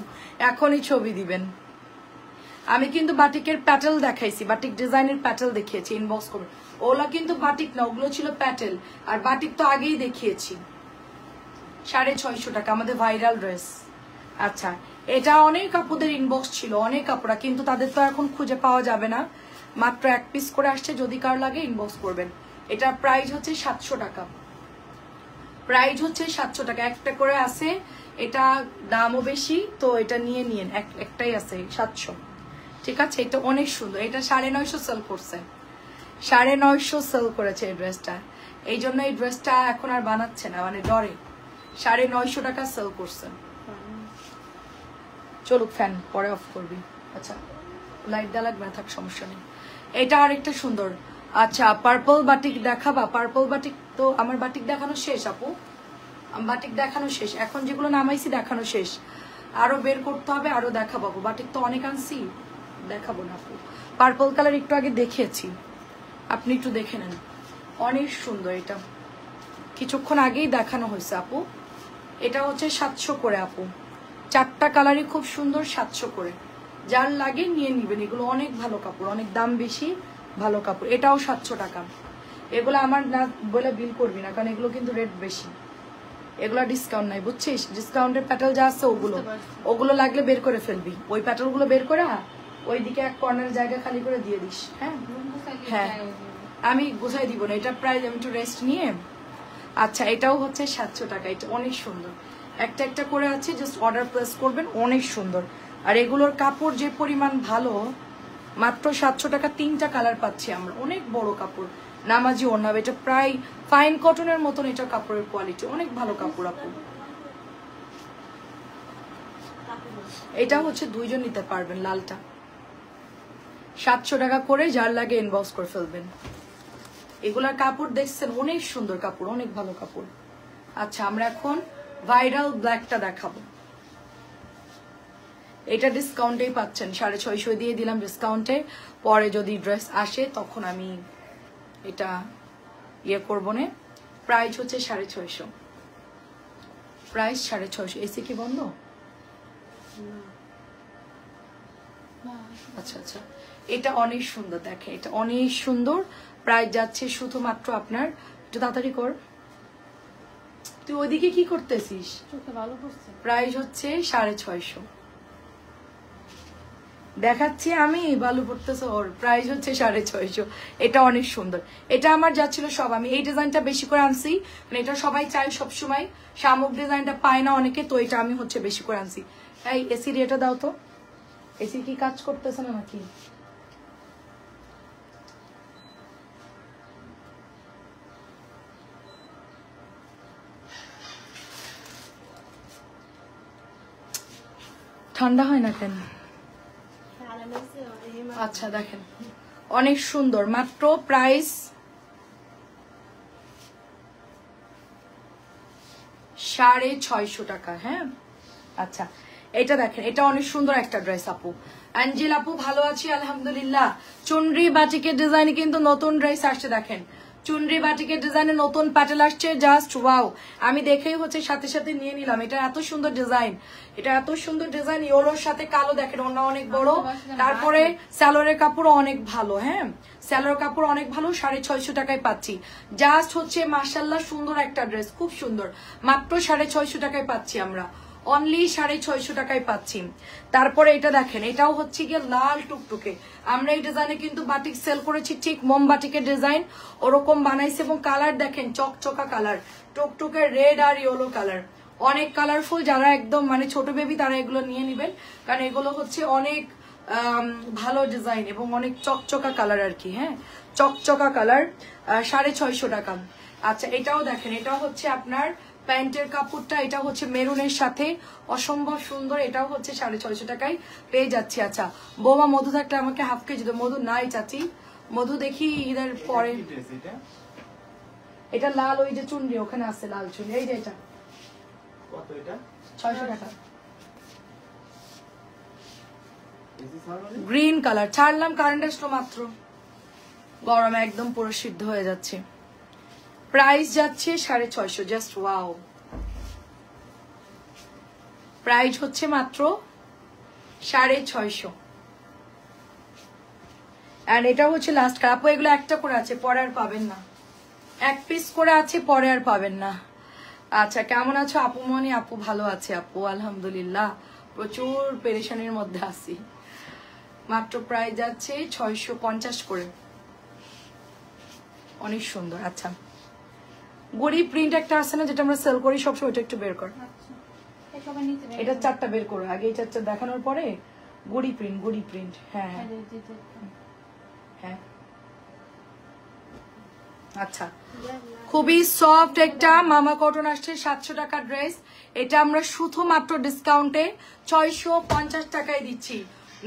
এখনই ছবি দিবেন। আমি কিন্তু বাটিকের প্যাটেল দেখাইছি, বাটিক ডিজাইনের প্যাটেল দেখিয়েছি, ইনবক্স করবেন। ওগুলা কিন্তু বাটিক না, ওগুলো ছিল প্যাটেল, আর বাটিক তো আগেই দেখিয়েছি। 650 টাকা আমাদের ভাইরাল ড্রেস। আচ্ছা এটা অনেক আপুদের ইনবক্স ছিল, অনেক আপুরা, কিন্তু তাদের তো এখন খুঁজে পাওয়া যাবে না, মাত্র 1 পিস করে আসছে। যদি কার লাগে ইনবক্স করবেন। এটার প্রাইস হচ্ছে 700 টাকা, প্রাইস হচ্ছে 700 টাকা। একটা করে আছে, এটা দামও বেশি, তো এটা নিয়ে নিন, একটাই আছে 700। ঠিক আছে, এটা অনেক সুন্দর। এটা 950 সেল করছে, 950 সেল করেছে এই ড্রেসটা। এই জন্য এই ড্রেসটা এখন আর বানাচ্ছে না, মানে ডরে। 950 টাকা সেল করছে। চলুক, ফ্যান পরে অফ করবি। আচ্ছা লাইট দেওয়া লাগবে না, থাক, সমস্যা নেই। এটা আরেকটা সুন্দর। আচ্ছা পার্পল বাটিক দেখাবা? পার্পল বাটিক তো আমার বাটিক দেখানো শেষ আপু, বাটিক দেখানো শেষ। এখন যেগুলো নামাইছি দেখানো শেষ, আরো বের করতে হবে, আরো দেখাবো। বাটিক তো অনেক আনছি, দেখাবো না আপু। পার্পল কালার একটু আগে দেখিয়েছি, আপনি একটু দেখে নেন, অনেক সুন্দর। এটা কিছুক্ষণ আগেই দেখানো হয়েছে আপু। এটা হচ্ছে 700 করে আপু, 4টা কালারই খুব সুন্দর, 700 করে। যার লাগে নিয়ে নিবেন, এগুলো অনেক ভালো কাপড়, অনেক দাম বেশি, ভালো কাপড়। এটাও 700 টাকা। এগুলো আমার না বলে বিল করবি না, কারণ এগুলো কিন্তু রেট বেশি, এগুলো ডিসকাউন্ট নাই, বুঝছিস? ডিসকাউন্টের প্যাটেল যা আছে ওগুলো লাগলে বের করে ফেলবি, ওই প্যাটেল গুলো বের করে ওইদিকে এক কর্নারের জায়গা খালি করে দিয়ে দিস। হ্যাঁ হ্যাঁ, আমি গুছাই দিব না, এটা প্রাইস আমি একটু রেস্ট নিয়ে। আচ্ছা এটাও হচ্ছে 700 টাকা, এটা অনেক সুন্দর। একটা একটা করে আছে, জাস্ট অর্ডার প্লেস করবেন, অনেক সুন্দর। আর এগুলোর কাপড় যে পরিমাণ ভালো, মাত্র 700 টাকা 3টা কালার পাচ্ছি আমরা, অনেক বড় কাপড়, নামাজি ওড়না। এটা প্রায় ফাইন কটনের মতন, এটা কাপড়ের কোয়ালিটি অনেক ভালো কাপড় আপু। এটা হচ্ছে 2জন নিতে পারবেন, লালটা 700 টাকা করে, যার লাগে ইনবক্স করে ফেলবেন। এগুলার কাপড় দেখছেন, অনেক সুন্দর কাপড়, অনেক ভালো কাপড়। আচ্ছা আমরা এখন ভাইরাল ব্ল্যাকটা দেখাবো। এটা ডিসকাউন্টেই পাচ্ছেন, 650 দিয়ে দিলাম ডিসকাউন্টে। পরে যদি ড্রেস আসে তখন আমি এটা ইয়ে করবো না। প্রাইস হচ্ছে 650, প্রাইস 650। এসি কি বন্ধ? আচ্ছা আচ্ছা, এটা অনেক সুন্দর, দেখে এটা অনেক সুন্দর। প্রাইস যাচ্ছে শুধুমাত্র আপনার, একটু তাড়াতাড়ি কর, তুই ওইদিকে কি করতেছিস? প্রাইস হচ্ছে 650 দেখাচ্ছি আমি, বালু পড়তেছে ওর। প্রাইস হচ্ছে 650। এটা অনেক সুন্দর। এটা আমার যাচ্ছিল সব, আমি এই ডিজাইনটা বেশি করে আনছি, মানে এটা সবাই চায় সবসময়, শামুক ডিজাইনটা পায় না অনেকে, তো এটা আমি হচ্ছে বেশি করে আনছি। এই এসি রেটটা দাও তো, এসি কি কাজ করতেছে না নাকি? ঠান্ডা হয় না কেন? আচ্ছা দেখেন অনেক সুন্দর, মাত্র প্রাইস 650 টাকা। হ্যাঁ আচ্ছা এটা দেখেন, এটা অনেক সুন্দর একটা ড্রেস আপু। অ্যাঞ্জেল আপু ভালো আছি আলহামদুলিল্লাহ। চুনরি বাটিকের ডিজাইনে কিন্তু নতুন ড্রেস আসছে, দেখেন চুনরি বাটিকের ডিজাইনে নতুন প্যাটেল আসছে, জাস্ট ওয়াও। আমি দেখেই হচ্ছে সাথে সাথে নিয়ে নিলাম। এটা এত সুন্দর ডিজাইন, এটা এত সুন্দর ডিজাইন, ইয়েলোর সাথে কালো, দেখেন ওনা অনেক বড়। তারপরে স্যালোরের কাপড় অনেক ভালো, হ্যাঁ স্যালোর কাপড় অনেক ভালো। 650 টাকায় পাচ্ছি, জাস্ট হচ্ছে মাশাল্লাহ সুন্দর একটা ড্রেস, খুব সুন্দর। মাত্র 650 টাকায় পাচ্ছি আমরা, অনলি 650 টাকায় পাচ্ছি। তারপরে এটা দেখেন, এটাও হচ্ছে গিয়ে লাল টুকটুকে। আমরা এই ডিজাইনে কিন্তু বাটিক সেল করেছি, ঠিক মোমবাটিকের ডিজাইন ওরকম বানাইছে, এবং কালার দেখেন চকচকা কালার, টুকটুকে রেড আর ইয়েলো কালার, অনেক কালারফুল। যারা একদম মানে ছোট বেবি তারা এগুলো নিয়ে নিবেন, কারণ এগুলো হচ্ছে অনেক ভালো ডিজাইন এবং অনেক চকচকা কালার আর কি। হ্যাঁ চকচকা কালার, 650 টাকা। আচ্ছা এটাও দেখেন, এটাও হচ্ছে আপনার প্যান্টের কাপড়টা, এটা হচ্ছে মেরুনের সাথে অসম্ভব সুন্দর। এটাও হচ্ছে 650 টাকায় পেয়ে যাচ্ছি। আচ্ছা বৌমা মধু থাকলে আমাকে হাফ কেজি, তো মধু নাই চাচি, মধু দেখি ঈদের পরে। এটা লাল ওই যে চুনরি ওখানে আছে লাল চুনরি, এই যে এটা কত এটা? 600 টাকা। গ্রিন কালার ছাড়লাম, কারেন্ট আসলো মাত্র, গরমে একদম পুরো সিদ্ধ হয়ে যাচ্ছে। প্রাইস যাচ্ছে 650, জাস্ট ওয়াও। প্রাইস হচ্ছে মাত্র 650। আর এটা হচ্ছে লাস্ট কালার। আপু এগুলো একটা করে আছে, পরে আর পাবেন না, এক পিস করে আছে, পরে আর পাবেন না। আচ্ছা কেমন আছো আপু মনি? আপু ভালো আছে আপু, আলহামদুলিল্লাহ, প্রচুর পেরেশানির মধ্যে আছি। মাত্র প্রাইস যাচ্ছে 650 করে, অনেক সুন্দর। আচ্ছা গরিব প্রিন্ট একটা আছে না যেটা আমরা সেল করি সবসময়, ওটা একটু বের কর। আচ্ছা এই সবাই নিচে রেখে এটা দাও। 4টা বের করো আগে, এই 4টা দেখানোর পরে গড়ি প্রিন্ট। হ্যাঁ এই যে দিতে একটু। হ্যাঁ আচ্ছা খুবই সফট একটা মামা কটন আসছে, 700 টাকা ড্রেস। এটা আমরা শুধুমাত্র ডিসকাউন্টে 650 টাকায় দিচ্ছি।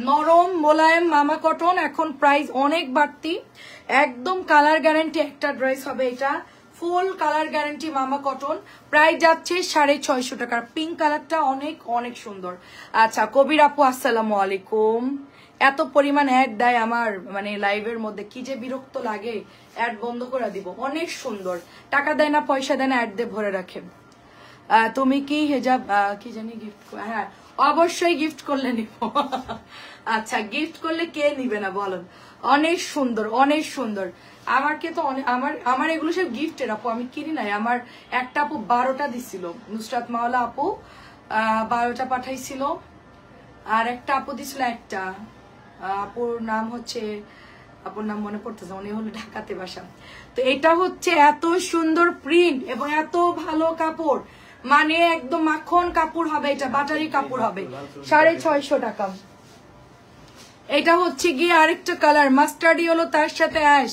নরম মোলায়েম মামা কটন, এখন প্রাইস অনেক বাড়তি, একদম কালার গ্যারান্টি একটা ড্রেস হবে এটা, ফুল কালার গ্যারান্টি মামা কটন। প্রাইস যাচ্ছে 650 টাকা। পিঙ্ক কালারটা অনেক অনেক সুন্দর। আচ্ছা কবির আপু আসসালামু আলাইকুম। এত পরিমাণ অ্যাড দেয় আমার মানে লাইভের মধ্যে, কি যে বিরক্ত লাগে, অ্যাড বন্ধ করে দিব। অনেক সুন্দর, টাকা দেয় না পয়সা দেয় না, অ্যাড দিয়ে ভরে রাখে। তুমি কি হেজাব কি জানি গিফট, হ্যাঁ অবশ্যই গিফট করলে নিব। আচ্ছা গিফট করলে কে নিবে না বলেন? অনেক সুন্দর অনেক সুন্দর। আমাকে তো আমার এগুলো সব গিফটের আপু, আমি কিনি নাই। আমার একটা আপু 12টা দিছিল, নুসরাত মাওলা আপু 12টা পাঠাইছিল, আর একটা আপু দিছিল একটা। আপুর নাম হচ্ছে, আপুর নাম মনে পড়তেছে, উনি হলো ঢাকাতে বাসা। তো এটা হচ্ছে এত সুন্দর প্রিন্ট এবং এত ভালো কাপড়, মানে একদম মাখন কাপড় হবে, এটা বাটারি কাপড় হবে। 650 টাকা। এটা হচ্ছে গিয়ে আরেকটা কালার মাস্টার্ড ইয়েলো, তার সাথে অ্যাশ,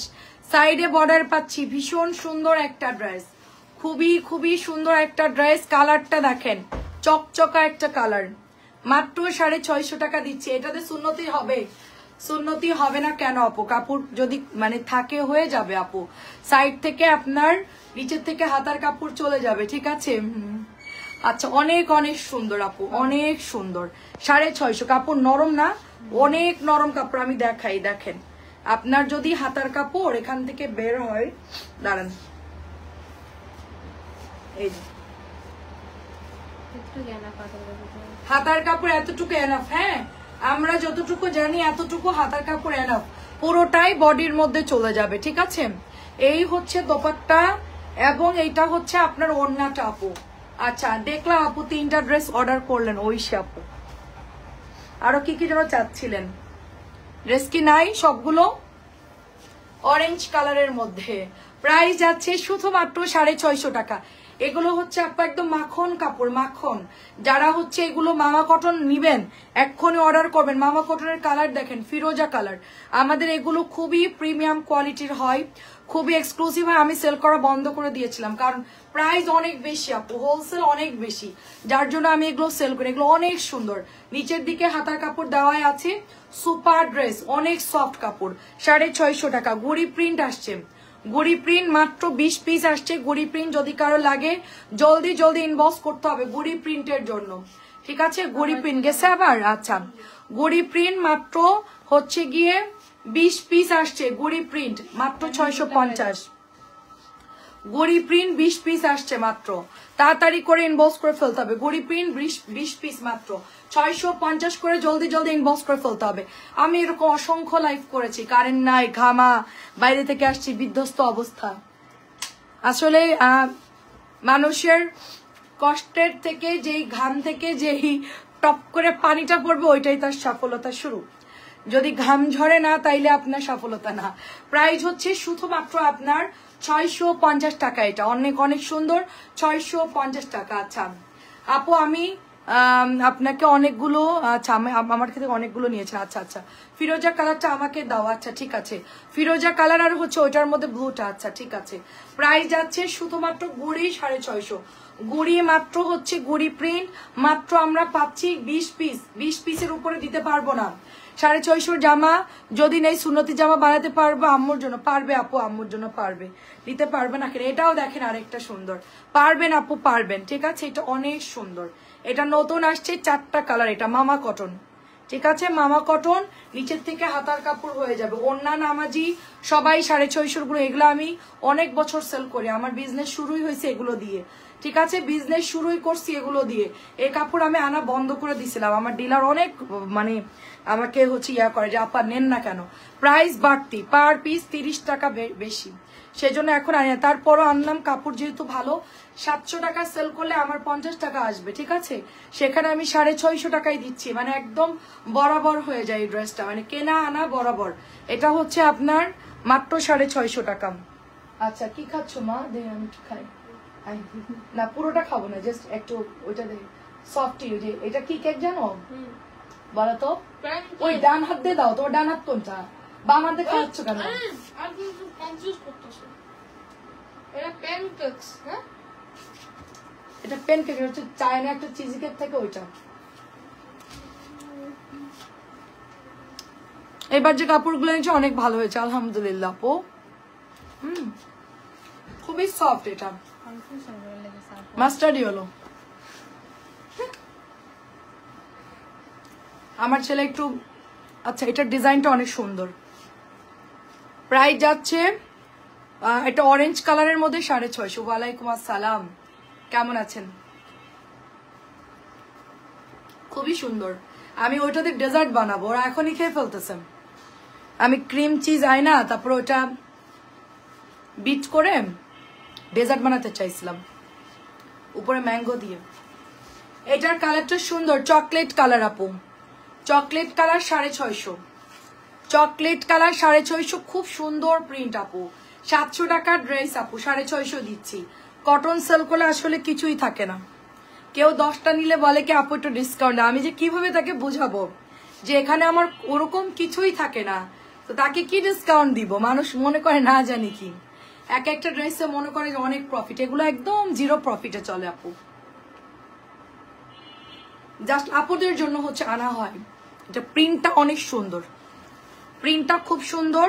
সাইডে বর্ডার পাচ্ছি। ভীষণ সুন্দর একটা ড্রেস, খুবই খুবই সুন্দর একটা ড্রেস। কালারটা দেখেন, চকচকা একটা কালার, মাত্র 650 টাকা দিচ্ছে। এটাতে সুন্নতি হবে, সুন্নতি হবে না কেন আপু? কাপড় যদি মানে থাকে হয়ে যাবে আপু, সাইড থেকে আপনার নিচের থেকে হাতার কাপড় চলে যাবে, ঠিক আছে? আচ্ছা অনেক অনেক সুন্দর আপু, অনেক সুন্দর। 650 কাপড় নরম না, অনেক নরম কাপড়। আমি দেখাই, দেখেন আপনার যদি হাতার কাপড় এখান থেকে বের হয়, দাঁড়ান এই যে একটু জ্ঞান পাতার দিতে। হাতার কাপড় এতটুকু এনাফ। হ্যাঁ আমরা যতটুকু জানি এতটুকু হাতার কাপড় এনাফ, পুরোটাই বডির মধ্যে চলে যাবে, ঠিক আছে? এই হচ্ছে দোপাট্টা এবং এইটা হচ্ছে আপনার ওড়নাটা আপু। আচ্ছা দেখলাম আপু 3টা ড্রেস অর্ডার করলেন, ঐশী আপু আরো কি কি যেন চাচ্ছিলেন। ড্রেস কি নাই সবগুলো? অরেঞ্জ কালারের মধ্যে প্রাইস যাচ্ছে শুধুমাত্র 650 টাকা। এগুলো হচ্ছে আপা একদম মাখন কাপড়, মাখন। যারা হচ্ছে এগুলো মামা কটন নিবেন এক্ষুনি অর্ডার করবেন। মামা কটনের কালার দেখেন, ফিরোজা কালার। আমাদের এগুলো খুবই প্রিমিয়াম কোয়ালিটির হয়, খুবই এক্সক্লুসিভ হয়। আমি সেল করা বন্ধ করে দিয়েছিলাম কারণ প্রাইস অনেক বেশি আপু, হোলসেল অনেক বেশি, যার জন্য আমি এগুলো সেল করি। এগুলো অনেক সুন্দর, নিচের দিকে হাতার কাপড় দেওয়াই আছে। সুপার ড্রেস, অনেক সফট কাপড়। 650 টাকা। গুড়ি প্রিন্ট আসছে, গুড়ি প্রিন্ট মাত্র 20 পিস আসছে। গুড়ি প্রিন্ট যদি কারো লাগে জলদি জলদি ইনবক্স করতে হবে গুড়ি প্রিন্টের জন্য, ঠিক আছে? গুড়ি প্রিন্ট গেছে আবার। আচ্ছা গুড়ি প্রিন্ট মাত্র হচ্ছে গিয়ে 20 পিস আসছে। গুড়ি প্রিন্ট মাত্র 650। গুড়ি প্রিন্ট 20 পিস আসছে মাত্র, তাড়াতাড়ি করে ইনবক্স করে ফেলতে হবে। গুড়ি প্রিন্ট 20 পিস মাত্র 650 করে, জলদি জলদি ইনবক্স করে ফেলতে হবে। আমি এরকম অসংখ্য লাইভ করেছি, কারেন্ট নাই, ঘামা, বাইরে থেকে আসছি, বিধ্বস্ত অবস্থা। আসলে মানুষের কষ্টের থেকে, যেই ঘাম থেকে যেই টপ করে পানিটা পড়বে ওইটাই তার সফলতা শুরু। যদি ঘাম ঝরে না তাইলে আপনার সফলতা না। প্রাইস হচ্ছে শুধুমাত্র আপনার 650 টাকা। এটা অনেক অনেক সুন্দর, 650 টাকা। আচ্ছা আপু আমি আপনাকে অনেকগুলো, আচ্ছা আমার থেকে অনেকগুলো নিয়েছেন। আচ্ছা আচ্ছা, ফিরোজা কালারটা আমাকে দাও। আচ্ছা ঠিক আছে, ফিরোজা কালার আর হচ্ছে ওইটার মধ্যে ব্লুটা। আচ্ছা ঠিক আছে, প্রাইস যাচ্ছে শুধুমাত্র গুড়ি 650। গুড়ি মাত্র হচ্ছে গুড়ি প্রিন্ট, মাত্র আমরা পাচ্ছি 20 পিস। 20 পিসের উপরে দিতে পারবো না। 650 জামা যদি নেই, সুন্নতি জামা বানাতে পারবো আম্মুর জন্য। পারবে আপু, আম্মুর জন্য পারবে, দিতে পারবে না কেন? এটাও দেখেন আরেকটা সুন্দর, পারবেন আপু পারবেন। ঠিক আছে, এটা অনেক সুন্দর, এটা নতুন আসছে 4টা কালার। এটা মামা কটন, ঠিক আছে, মামা কটন, নিচের থেকে হাতার কাপড় হয়ে যাবে। ওন্না নামাজি সবাই 650 গুলো, এগুলো আমি অনেক বছর সেল করি, আমার বিজনেস শুরুই হয়েছে এগুলো দিয়ে। ঠিক আছে, বিজনেস শুরুই করছি এগুলো দিয়ে। এই কাপড় আমি আনা বন্ধ করে দিছিলাম, আমার ডিলার অনেক মানে আমাকে হচ্ছে ইয়া করে যে আপা নেন না কেন, প্রাইস বাড়তি, পার পিস 30 টাকা বেশি, সেজন্য এখন আনি না। তারপরও আনলাম, কাপড় যেহেতু ভালো, 700 টাকা সেল করলে আমার 50 টাকা আসবে। ঠিক আছে, সেখানে আমি 650 টাকাই দিচ্ছি, মানে একদম বরাবর হয়ে যায় এই ড্রেসটা, মানে কেনা আনা বরাবর। এটা হচ্ছে আপনার মাত্র 650 টাকা। আচ্ছা কি খাচ্ছ মা? দে আমি একটু খাই। না পুরোটা খাবো না, জাস্ট একটু ওইটা দে, সফটি। ওই যে এটা কি কেক জানো বলো তো? ওই ডান হাত দিয়ে দাও, তোমার ডান হাত কোনটা? বাম হাত দিয়ে খাচ্ছ কেন? এটা পেন কেক, হচ্ছে চায়না একটা চিজি কেক থেকে ওইটা। এবার যে কাপড়গুলো এনেছে অনেক ভালো হয়েছে আলহামদুলিল্লাহ আপু। খুবই সফট, এটা মাস্টার্ড ইয়েলো। আমার ছেলে একটু, আচ্ছা এটার ডিজাইনটা অনেক সুন্দর। প্রাইস যাচ্ছে এটা অরেঞ্জ কালারের মধ্যে 650। ওয়ালাইকুম আসসালাম, কেমন আছেন? খুবই সুন্দর। আমি ওইটাতে ডেজার্ট বানাবো, ওরা এখনই খেয়ে ফেলতেছে। আমি ক্রিম চিজ আই না, তারপর ওটা বিট করে ডেজার্ট বানাতে চাইছিলাম, উপরে ম্যাঙ্গো দিয়ে। এটার কালারটা সুন্দর, চকলেট কালার আপু, চকলেট কালার 650। চকলেট কালার 650, খুব সুন্দর প্রিন্ট আপু। 700 টাকার ড্রেস আপু 650 দিচ্ছি। কটন সেল করলে আসলে কিছুই থাকে না। কেউ 10টা নিলে বলে কি আপু একটু ডিসকাউন্ট, আমি যে কিভাবে তাকে বুঝাবো যে এখানে আমার ওরকম কিছুই থাকে না, তো তাকে কি ডিসকাউন্ট দিব? মানুষ মনে করে না জানি কি, এক একটা ড্রেসে মনে করে যে অনেক প্রফিট, এগুলো একদম জিরো প্রফিটে চলে আপু, জাস্ট আপুদের জন্য হচ্ছে আনা হয়। এটা প্রিন্টটা অনেক সুন্দর, প্রিন্টটা খুব সুন্দর।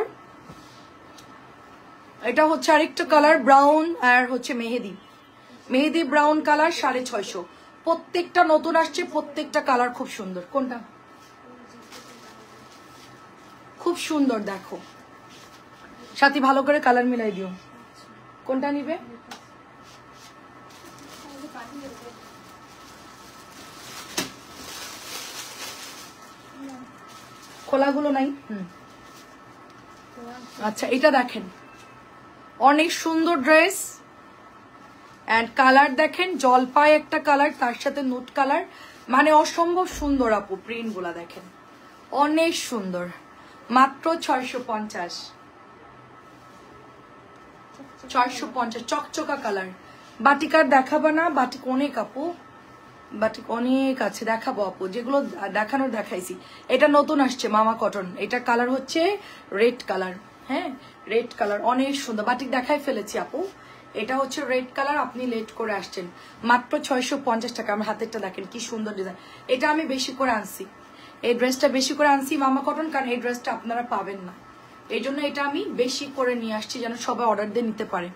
এটা হচ্ছে আরেকটা কালার ব্রাউন আর হচ্ছে মেহেদি, মেহেদি ব্রাউন কালার 650। প্রত্যেকটা নতুন আসছে, প্রত্যেকটা কালার খুব সুন্দর। কোনটা? খুব সুন্দর, দেখো সাথী ভালো করে কালার মিলাই দিও। কোনটা নিবে? খোলাগুলো নাই। আচ্ছা এটা দেখেন, অনেক সুন্দর ড্রেস, এন্ড কালার দেখেন, জলপাই একটা কালার, তার সাথে নুট কালার, মানে অসম্ভব সুন্দর আপু। প্রিন্ট গুলা দেখেন অনেক সুন্দর, মাত্র 650। 650 চকচকা কালার। বাটিকার দেখাবো না? বাটিক অনেক আপু, বাটিক অনেক আছে, দেখাবো আপু, যেগুলো দেখানোর দেখাইছি। এটা নতুন আসছে মামা কটন, এটা কালার হচ্ছে রেড কালার। হ্যাঁ রেড কালার অনেক সুন্দর, বাটিক দেখাই ফেলেছি আপু। এটা হচ্ছে রেড কালার, আপনি লেট করে আসছেন, মাত্র 650 টাকা। আমার হাতেরটা দেখেন কি সুন্দর ডিজাইন। এটা আমি বেশি করে আনছি, এই ড্রেসটা বেশি করে আনছি মামা কটন, কারণ এই ড্রেসটা আপনারা পাবেন না, এই জন্য এটা আমি বেশি করে নিয়ে আসছি যেন সবাই অর্ডার দিয়ে নিতে পারে।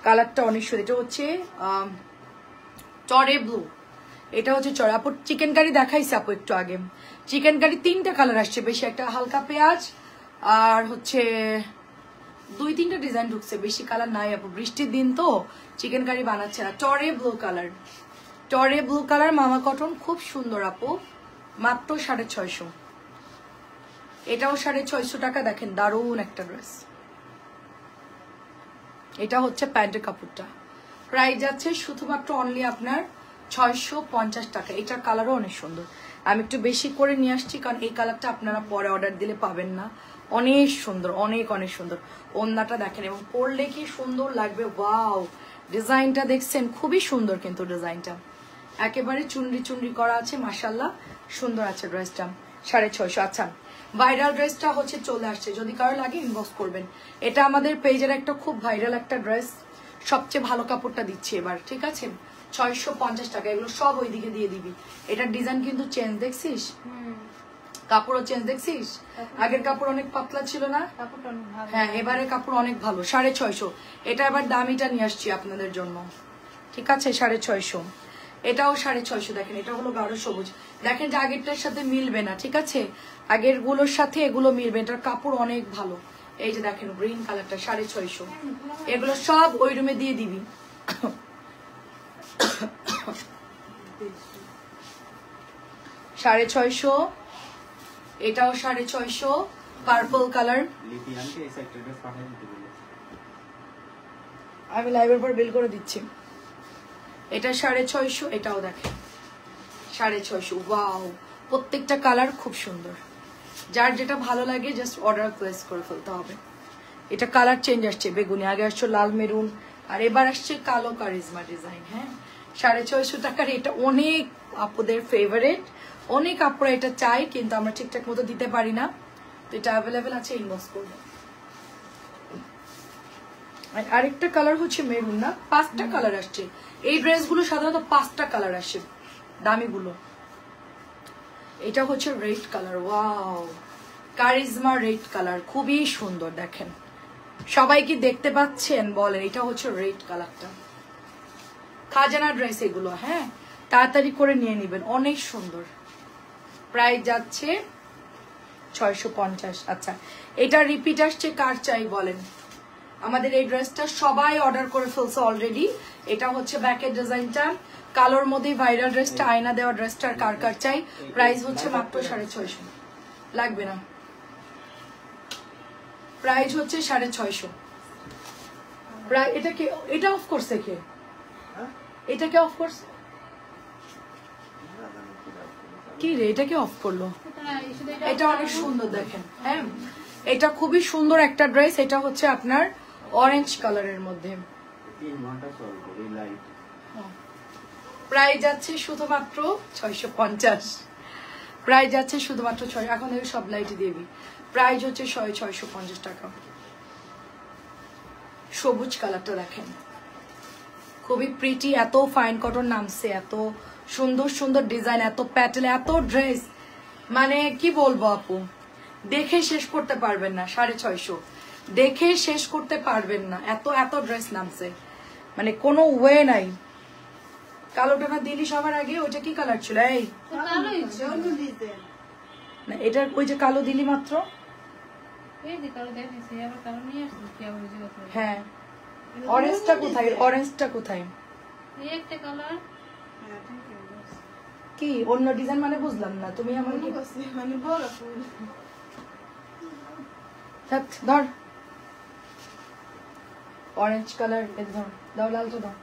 কালারটা অনেক সুন্দর। এটা হচ্ছে চড়ে ব্লু, এটা হচ্ছে চড়ে। আপু চিকেন কারি দেখাইছে আপু একটু আগে, চিকেন কারি 3টা কালার আসছে, বেশি একটা হালকা পেঁয়াজ আর হচ্ছে 2-3টা ডিজাইন ঢুকছে, বেশি কালার নাই আপু, বৃষ্টির দিন তো চিকেন কারি বানাচ্ছে না। টরে ব্লু কালার, টরে ব্লু কালার মামা কটন, খুব সুন্দর আপু, মাত্র 650। এটাও 650 টাকা। দেখেন দারুণ একটা ড্রেস। এটা হচ্ছে প্যান্টের কাপড়টা, প্রাইস যাচ্ছে শুধুমাত্র অনলি আপনার 650 টাকা। এটার কালারও অনেক সুন্দর, আমি একটু বেশি করে নিয়ে আসছি কারণ এই কালারটা আপনারা পরে অর্ডার দিলে পাবেন না। অনেক সুন্দর, অনেক অনেক সুন্দর। ওড়নাটা দেখেন এবং পরলে কি সুন্দর লাগবে। ওয়াও, ডিজাইনটা দেখছেন খুবই সুন্দর কিন্তু ডিজাইনটা। একেবারে চুনরি চুনরি করা আছে, মাশাল্লাহ সুন্দর আছে ড্রেসটা। 650। আচ্ছা, ভাইরাল ড্রেসটা হচ্ছে চলে আসছে, যদি কারো লাগে ইনবক্স করবেন। এটা আমাদের পেজের একটা খুব ভাইরাল একটা ড্রেস, সবচেয়ে ভালো কাপড়টা দিচ্ছি এবার, ঠিক আছে? 650 টাকা। এগুলো সব ওইদিকে দিয়ে দিবি। এটার ডিজাইন কিন্তু চেঞ্জ, দেখছিস? কাপড়ও চেঞ্জ, দেখছিস? আগের কাপড় অনেক পাতলা ছিল না? কাপড়টা অনেক ভালো। হ্যাঁ, এবারে কাপড় অনেক ভালো। 650। এটা এবার দামিটা নিয়ে আসছি আপনাদের জন্য, ঠিক আছে? 650। এটাও 650। দেখেন, এটা হলো গাঢ় সবুজ। দেখেন যে আগেরটার সাথে মিলবে না, ঠিক আছে? আগের গুলোর সাথে এগুলো মিলবে। এটার কাপড় অনেক ভালো। এই যে দেখেন গ্রিন কালারটা 650। এগুলো সব ওই রুমে দিয়ে দিবি। 650। এটাও 650, পার্পল কালার। লিপিয়ানকে এই সাইডটা ড্রেস পাঠিয়ে দিতে বলে। আমি লাইভের পর বিল করে দিচ্ছি। এটা 650। এটাও দেখেন 650। ওয়াও, প্রত্যেকটা কালার খুব সুন্দর। যার যেটা ভালো লাগে জাস্ট অর্ডার প্লেস করে ফেলতে হবে। এটা কালার চেঞ্জ আসছে, বেগুনি, আগে আসছে লাল মেরুন, আর এবার আসছে কালো কারিজমা ডিজাইন। হ্যাঁ, 650 টাকার। এটা অনেক আপুদের ফেভারিট, অনেক আপুরা এটা চাই, কিন্তু আমরা ঠিকঠাক মতো দিতে পারি না। তো এটা অ্যাভেলেবেল আছে, ইনবক্স করবেন। আরেকটা কালার হচ্ছে মেরুন, না 5টা কালার আসছে। এই ড্রেসগুলো সাধারণত 5টা কালার আসে দামিগুলো। এটা হচ্ছে red colour. Wow, charisma red colour, খুবই সুন্দর। দেখেন, সবাই কি দেখতে পাচ্ছেন বলেন? এটা হচ্ছে রেড কালারটা। খাজানা ড্রেস এগুলো, হ্যাঁ, তাড়াতাড়ি করে নিয়ে নেবেন, অনেক সুন্দর। প্রাইস যাচ্ছে 650। আচ্ছা, এটা রিপিট আসছে, কার চাই বলেন? আমাদের এই ড্রেসটা সবাই অর্ডার করে ফেলছে অলরেডি। এটা হচ্ছে ব্যাকের ডিজাইনটা, কালোর মধ্যে ভাইরাল ড্রেসটা, আয়না দেওয়া ড্রেসটার কার কার চাই। প্রাইস হচ্ছে মাত্র 650। লাগবে না, প্রাইস হচ্ছে 650। এটা কে, এটা অফ করছে কে? এটা কে অফ করছে? কি রে, এটা কে অফ করলো? এটা অনেক সুন্দর, দেখেন। হ্যাঁ, এটা খুবই সুন্দর একটা ড্রেস। এটা হচ্ছে আপনার অরেঞ্জ কালারের মধ্যে। 3 ঘন্টা চলবে এই লাইট। প্রাইস যাচ্ছে শুধুমাত্র 650। প্রাইস যাচ্ছে শুধুমাত্র 6। এখন থেকে সব লাইট দিবি। প্রাইস হচ্ছে 650 টাকা। সবুজ কালারটা দেখেন, খুবই প্রিটি। এত ফাইন কটন নামছে, এত সুন্দর সুন্দর ডিজাইন, এত প্যাটেল, এত ড্রেস, মানে কি বলবো আপু, দেখে শেষ করতে পারবেন না। 650 দেখে শেষ করতে পারবেন না, এত এত ড্রেস নামছে, মানে কোনো ওয়ে নাই। কালোটা না দিলি সবার আগে? ওইটা কি কালার ছিল? এই না, এটা ওই যে কালো দিলি মাত্র। হ্যাঁ, অরেঞ্জটা কোথায়? অরেঞ্জটা কোথায়? কি অন্য ডিজাইন মানে বুঝলাম না। তুমি আমার কি ধর অরেঞ্জ কালার, ধর দাও, লালটা দাও।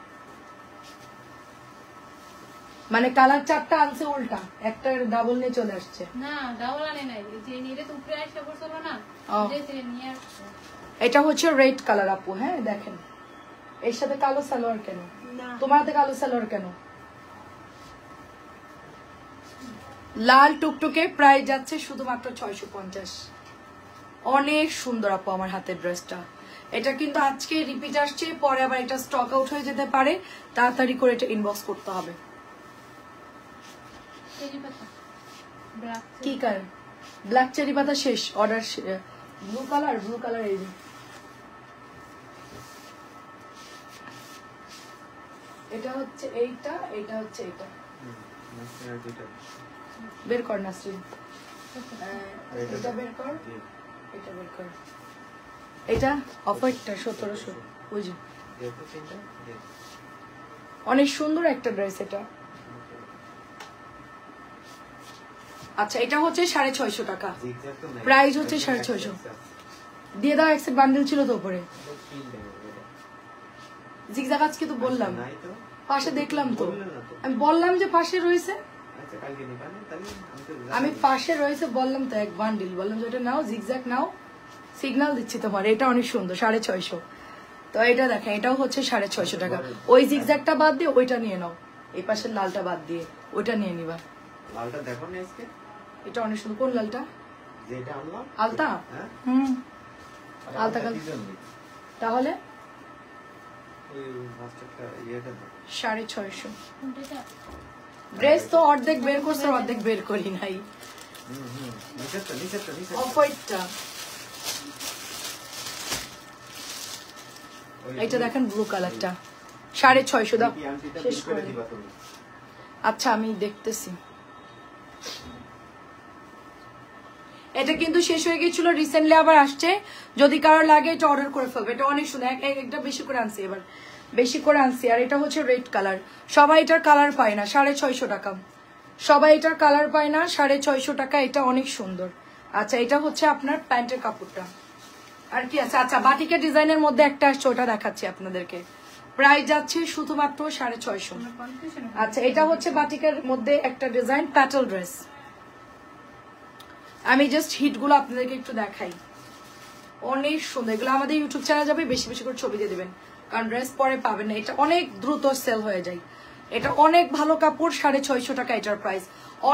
মানে কালার 4টা আনছে উল্টা, একটা ডাবল নিয়ে চলে আসছে। না, ডাবল আনে নাই, যে নিরে তো উপরে আসা পড়ছিল না, যে নিয়ে আসছে। এটা হচ্ছে রেড কালার আপু। হ্যাঁ, দেখেন এর সাথে কালো সালোয়ার কেন? তোমার হাতে কালো সালোয়ার কেন? লাল টুকটুকে। প্রাইস যাচ্ছে শুধুমাত্র 650। অনেক সুন্দর আপু আমার হাতের ড্রেসটা। এটা কিন্তু আজকে রিপিট আসছে, পরে আবার এটা স্টক আউট হয়ে যেতে পারে, তাড়াতাড়ি করে এটা ইনবক্স করতে হবে। কি কালার? ব্ল্যাক চেরি পাতা শেষ, order. Blue colour, blue colour. এই এটা হচ্ছে এইটা, এটা হচ্ছে এটা। বের কর নাসরিন, এটা বের কর, এটা বের কর। এটা অফারটা 1700। বুঝি, অনেক সুন্দর একটা ড্রেস এটা। আচ্ছা, এটা হচ্ছে 650 টাকা। প্রাইস হচ্ছে 650। দিয়ে দাও, এক সেট বান্ডেল ছিল তো উপরে। জিগজাগ আজকে তো বললাম, পাশে দেখলাম তো, আমি বললাম যে পাশে রয়েছে, আমি পাশে রয়েছে বললাম তো, এক বান্ডিল বললাম যে ওটা নাও, জিগজাগ নাও, সিগন্যাল দিচ্ছি তোমার। এটা অনেক সুন্দর, 650। তো এটা দেখেন, এটাও হচ্ছে 650 টাকা। ওই জিগজাগটা বাদ দিয়ে ওইটা নিয়ে নাও। এই পাশের লালটা বাদ দিয়ে ওইটা নিয়ে নিবা। লালটা দেখো না আজকে, এটা অনেক সুন্দর। কোন লালটা? যেটা আনলাম আলতা। হ্যাঁ আরে আলতা কাল। কি জন্য? তাহলে ওই মাস্টারটা ইয়েটা দাও। 650। কোনটা? ড্রেস তো অর্ধেক বের করছে, অর্ধেক বের করি নাই। নিচেরটা অফ হোয়াইটটা, এইটা দেখেন ব্লু কালারটা 650 দাও। শেষ করে দিবা তুমি। আচ্ছা আমি দেখতেছি। এটা কিন্তু শেষ হয়ে গেছিল, রিসেন্টলি আবার আসছে। যদি কারো লাগে এটা অর্ডার করে ফেলবে। এটা অনেক সুন্দর, একটা বেশি করে আনছি, এবার বেশি করে আনছি। আর এটা হচ্ছে রেড কালার। সবাই এটার কালার পায় না, 650 টাকা। সবাই এটার কালার পায় না, 650 টাকা। এটা অনেক সুন্দর। আচ্ছা এটা হচ্ছে আপনার প্যান্টের কাপড়টা। আর কি আছে? আচ্ছা বাটিকের ডিজাইনের মধ্যে একটা আসছে, ওটা দেখাচ্ছি আপনাদেরকে। প্রাইস যাচ্ছে শুধুমাত্র 650। আচ্ছা এটা হচ্ছে বাটিকের মধ্যে একটা ডিজাইন, প্যাটেল ড্রেস। আমি জাস্ট হিটগুলো আপনাদেরকে একটু দেখাই, অনেক সুন্দর। এগুলো আমাদের ইউটিউব চ্যানেল যাবে, বেশি বেশি করে ছবি দিয়ে দেবেন, কারণ ড্রেস পরে পাবেন না। এটা অনেক দ্রুত সেল হয়ে যায়। এটা অনেক ভালো কাপড়, 650 টাকা এটার প্রাইস।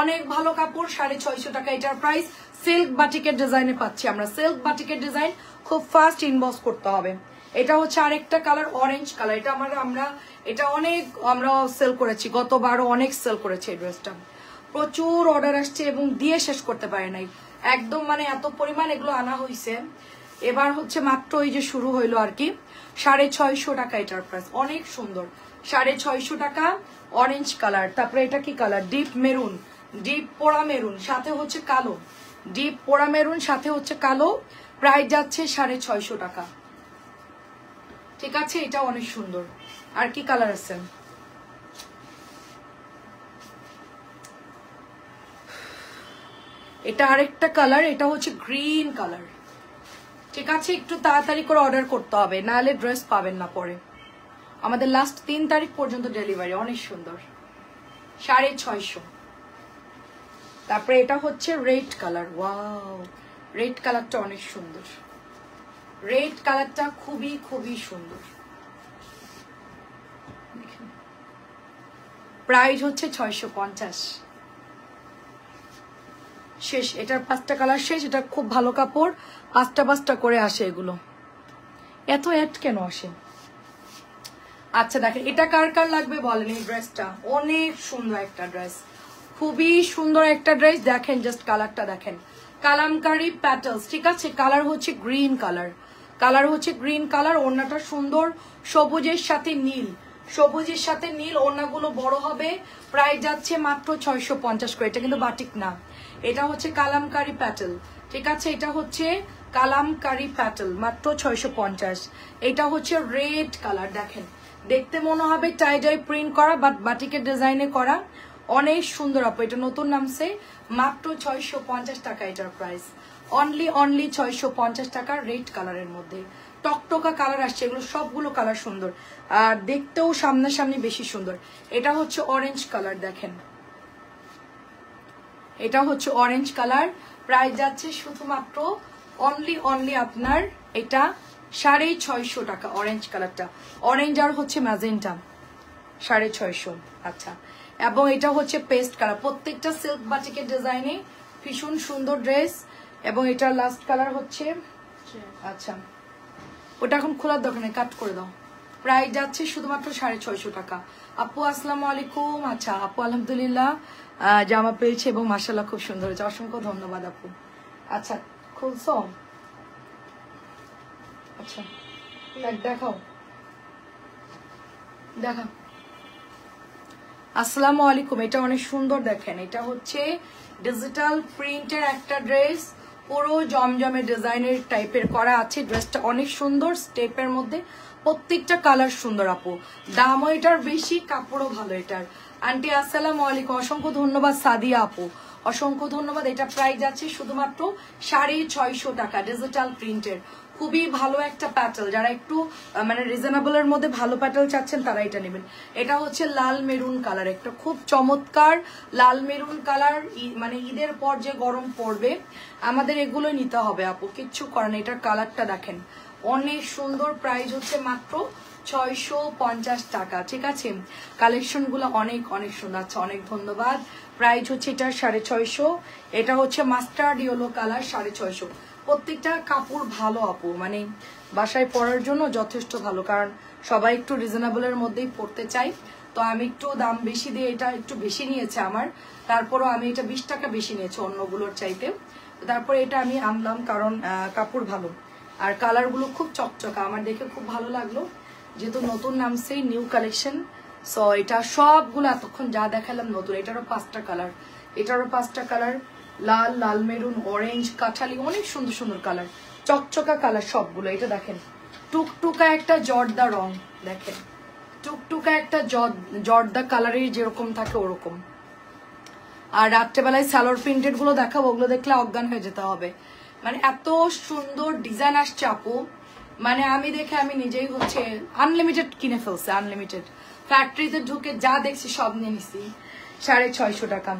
অনেক ভালো কাপড়, 650 টাকা এটার প্রাইস। সিল্ক বাটিকের ডিজাইনে পাচ্ছি আমরা। সিল্ক বাটিকের ডিজাইন খুব ফাস্ট ইনবক্স করতে হবে। এটা হচ্ছে আরেকটা কালার, অরেঞ্জ কালার। এটা এটা অনেক আমরা সেল করেছি, গতবারও অনেক সেল করেছি এই ড্রেসটা। প্রচুর অর্ডার আসছে এবং দিয়ে শেষ করতে পারে নাই একদম, মানে এত পরিমাণ এগুলো আনা হয়েছে। এবার হচ্ছে মাত্র এই যে শুরু হইলো আর কি। 650 টাকা এটার প্রাইস, অনেক সুন্দর। 650 টাকা, অরেঞ্জ কালার। তারপরে এটা কি কালার? ডিপ মেরুন, ডিপ পোড়া মেরুন, সাথে হচ্ছে কালো। ডিপ পোড়া মেরুন সাথে হচ্ছে কালো। প্রাইস যাচ্ছে 650 টাকা। ঠিক আছে, এটা অনেক সুন্দর। আর কি কালার আছে? এটা আরেকটা কালার, এটা হচ্ছে গ্রিন কালার। ঠিক আছে, একটু তাড়াতাড়ি করে অর্ডার করতে হবে, নাহলে ড্রেস পাবেন না পরে। আমাদের লাস্ট 3 তারিখ পর্যন্ত ডেলিভারি। অনেক সুন্দর, 650। তারপরে এটা হচ্ছে রেড কালার। ওয়াও, রেড কালারটা অনেক সুন্দর। রেড কালারটা খুবই খুবই সুন্দর। প্রাইস হচ্ছে 650। শেষ, এটার 5টা কালার শেষ। এটা খুব ভালো কাপড়, 5টা করে আসে এগুলো। এত অ্যাড কেন আসে? আচ্ছা দেখেন, এটা কার কার লাগবে বলেন। এই ড্রেসটা অনেক সুন্দর একটা ড্রেস, খুবই সুন্দর একটা ড্রেস। দেখেন জাস্ট কালারটা দেখেন, কালামকারি প্যাটেলস। ঠিক আছে, কালার হচ্ছে গ্রিন কালার। কালার হচ্ছে গ্রিন কালার। ওড়নাটা সুন্দর, সবুজের সাথে নীল, সবুজের সাথে নীল। ওড়নাগুলো বড় হবে। প্রাইস যাচ্ছে মাত্র 650 করে। এটা কিন্তু বাটিক না, এটা হচ্ছে কালামকারি প্যাটেল। ঠিক আছে, এটা হচ্ছে কালামকারি প্যাটেল, মাত্র 650। এটা হচ্ছে রেড কালার। দেখেন, দেখতে মনে হবে টাই ডাই প্রিন্ট করা, বাট বাটিকের ডিজাইনে করা। অনেক সুন্দর আপু, এটা নতুন নামছে। মাত্র 650 টাকা এটার প্রাইস। অনলি 650 টাকা। রেড কালারের মধ্যে টকটকা কালার আসছে। এগুলো সবগুলো কালার সুন্দর, আর দেখতেও সামনাসামনি বেশি সুন্দর। এটা হচ্ছে অরেঞ্জ কালার। দেখেন, এটা হচ্ছে অরেঞ্জ কালার। প্রাইস যাচ্ছে শুধুমাত্র অনলি আপনার এটা 650 টাকা। অরেঞ্জ কালারটা, অরেঞ্জ আর হচ্ছে ম্যাজেন্টা, 650। আচ্ছা, এবং এটা হচ্ছে পেস্ট কালার। প্রত্যেকটা সিল্ক বাটিকের ডিজাইনে ভীষণ সুন্দর ড্রেস। এবং এটার লাস্ট কালার হচ্ছে, আচ্ছা ওটা এখন খোলার দোকানে কাট করে দাও। প্রাইস যাচ্ছে শুধুমাত্র 650 টাকা। আপু আসসালামু আলাইকুম। আচ্ছা আপু আলহামদুলিল্লাহ জামা পেয়েছে এবং মাশাআল্লাহ খুব সুন্দর হয়েছে। অসংখ্য ধন্যবাদ আপু। আচ্ছা খুলছো? আচ্ছা দেখাও, দেখা। আসসালামু আলাইকুম। এটা অনেক সুন্দর। দেখেন, এটা হচ্ছে ডিজিটাল প্রিন্টের একটা ড্রেস, পুরো জমজমে ডিজাইনের টাইপের করা আছে। ড্রেসটা অনেক সুন্দর, স্টেপের মধ্যে। প্রত্যেকটা কালার সুন্দর আপু। দামও এটার বেশি, কাপড়ও ভালো এটার। আন্টি আসসালামু আলাইকুম, অসংখ্য ধন্যবাদ সাদিয়া আপু, অসংখ্য ধন্যবাদ। এটা প্রাইস আছে শুধুমাত্র 650 টাকা। ডিজিটাল প্রিন্টের খুবই ভালো একটা প্যাটেল। যারা একটু মানে রিজনেবলের মধ্যে ভালো প্যাটেল চাচ্ছেন তারা এটা নেবেন। এটা হচ্ছে লাল মেরুন কালার, একটা খুব চমৎকার লাল মেরুন কালার। মানে ঈদের পর যে গরম পড়বে আমাদের এগুলোই নিতে হবে আপু, কিচ্ছু করেন। এটার কালারটা দেখেন, অনেক সুন্দর। প্রাইস হচ্ছে মাত্র 650 টাকা। ঠিক আছে, কালেকশন গুলো অনেক অনেক সুন্দর। আচ্ছা, অনেক ধন্যবাদ। প্রাইস হচ্ছে এটা 650। এটা হচ্ছে মাস্টার্ড ইয়েলো কালার, 650। প্রত্যেকটা কাপড় ভালো আপু, মানে বাসায় পরার জন্য যথেষ্ট ভালো, কারণ সবাই একটু রিজনেবলের মধ্যেই পড়তে চাই। তো আমি একটু দাম বেশি দিয়ে এটা একটু বেশি নিয়েছে আমার, তারপরও আমি এটা 20 টাকা বেশি নিয়েছি অন্যগুলোর চাইতে। তারপরে এটা আমি আনলাম কারণ কাপড় ভালো আর কালারগুলো খুব চকচকা, আমার দেখে খুব ভালো লাগলো, যেহেতু নতুন নামছে নিউ কালেকশন। সো এটা সবগুলো এতক্ষণ যা দেখালাম নতুন। এটারও 5টা কালার, এটারও 5টা কালার, লাল, লাল মেরুন, অরেঞ্জ, কাঠালি, অনেক সুন্দর সুন্দর কালার, চকচকা কালার সবগুলো। এটা দেখেন টুকটুকা একটা জর্দা রং, দেখেন টুকটুকা একটা জর্দা কালারের যেরকম থাকে ওরকম। আর রাত্রেবেলায় স্যালোর প্রিন্টেড গুলো দেখাবো, ওগুলো দেখলে অজ্ঞান হয়ে যেতে হবে, মানে এত সুন্দর ডিজাইন আসছে আপু। মানে আমি দেখে আমি নিজেই হচ্ছে আনলিমিটেড কিনে ফেলছে, আনলিমিটেড। ফ্যাক্টরিতে ঢুকে যা দেখছি সব নিয়ে নিছি 650 টাকা।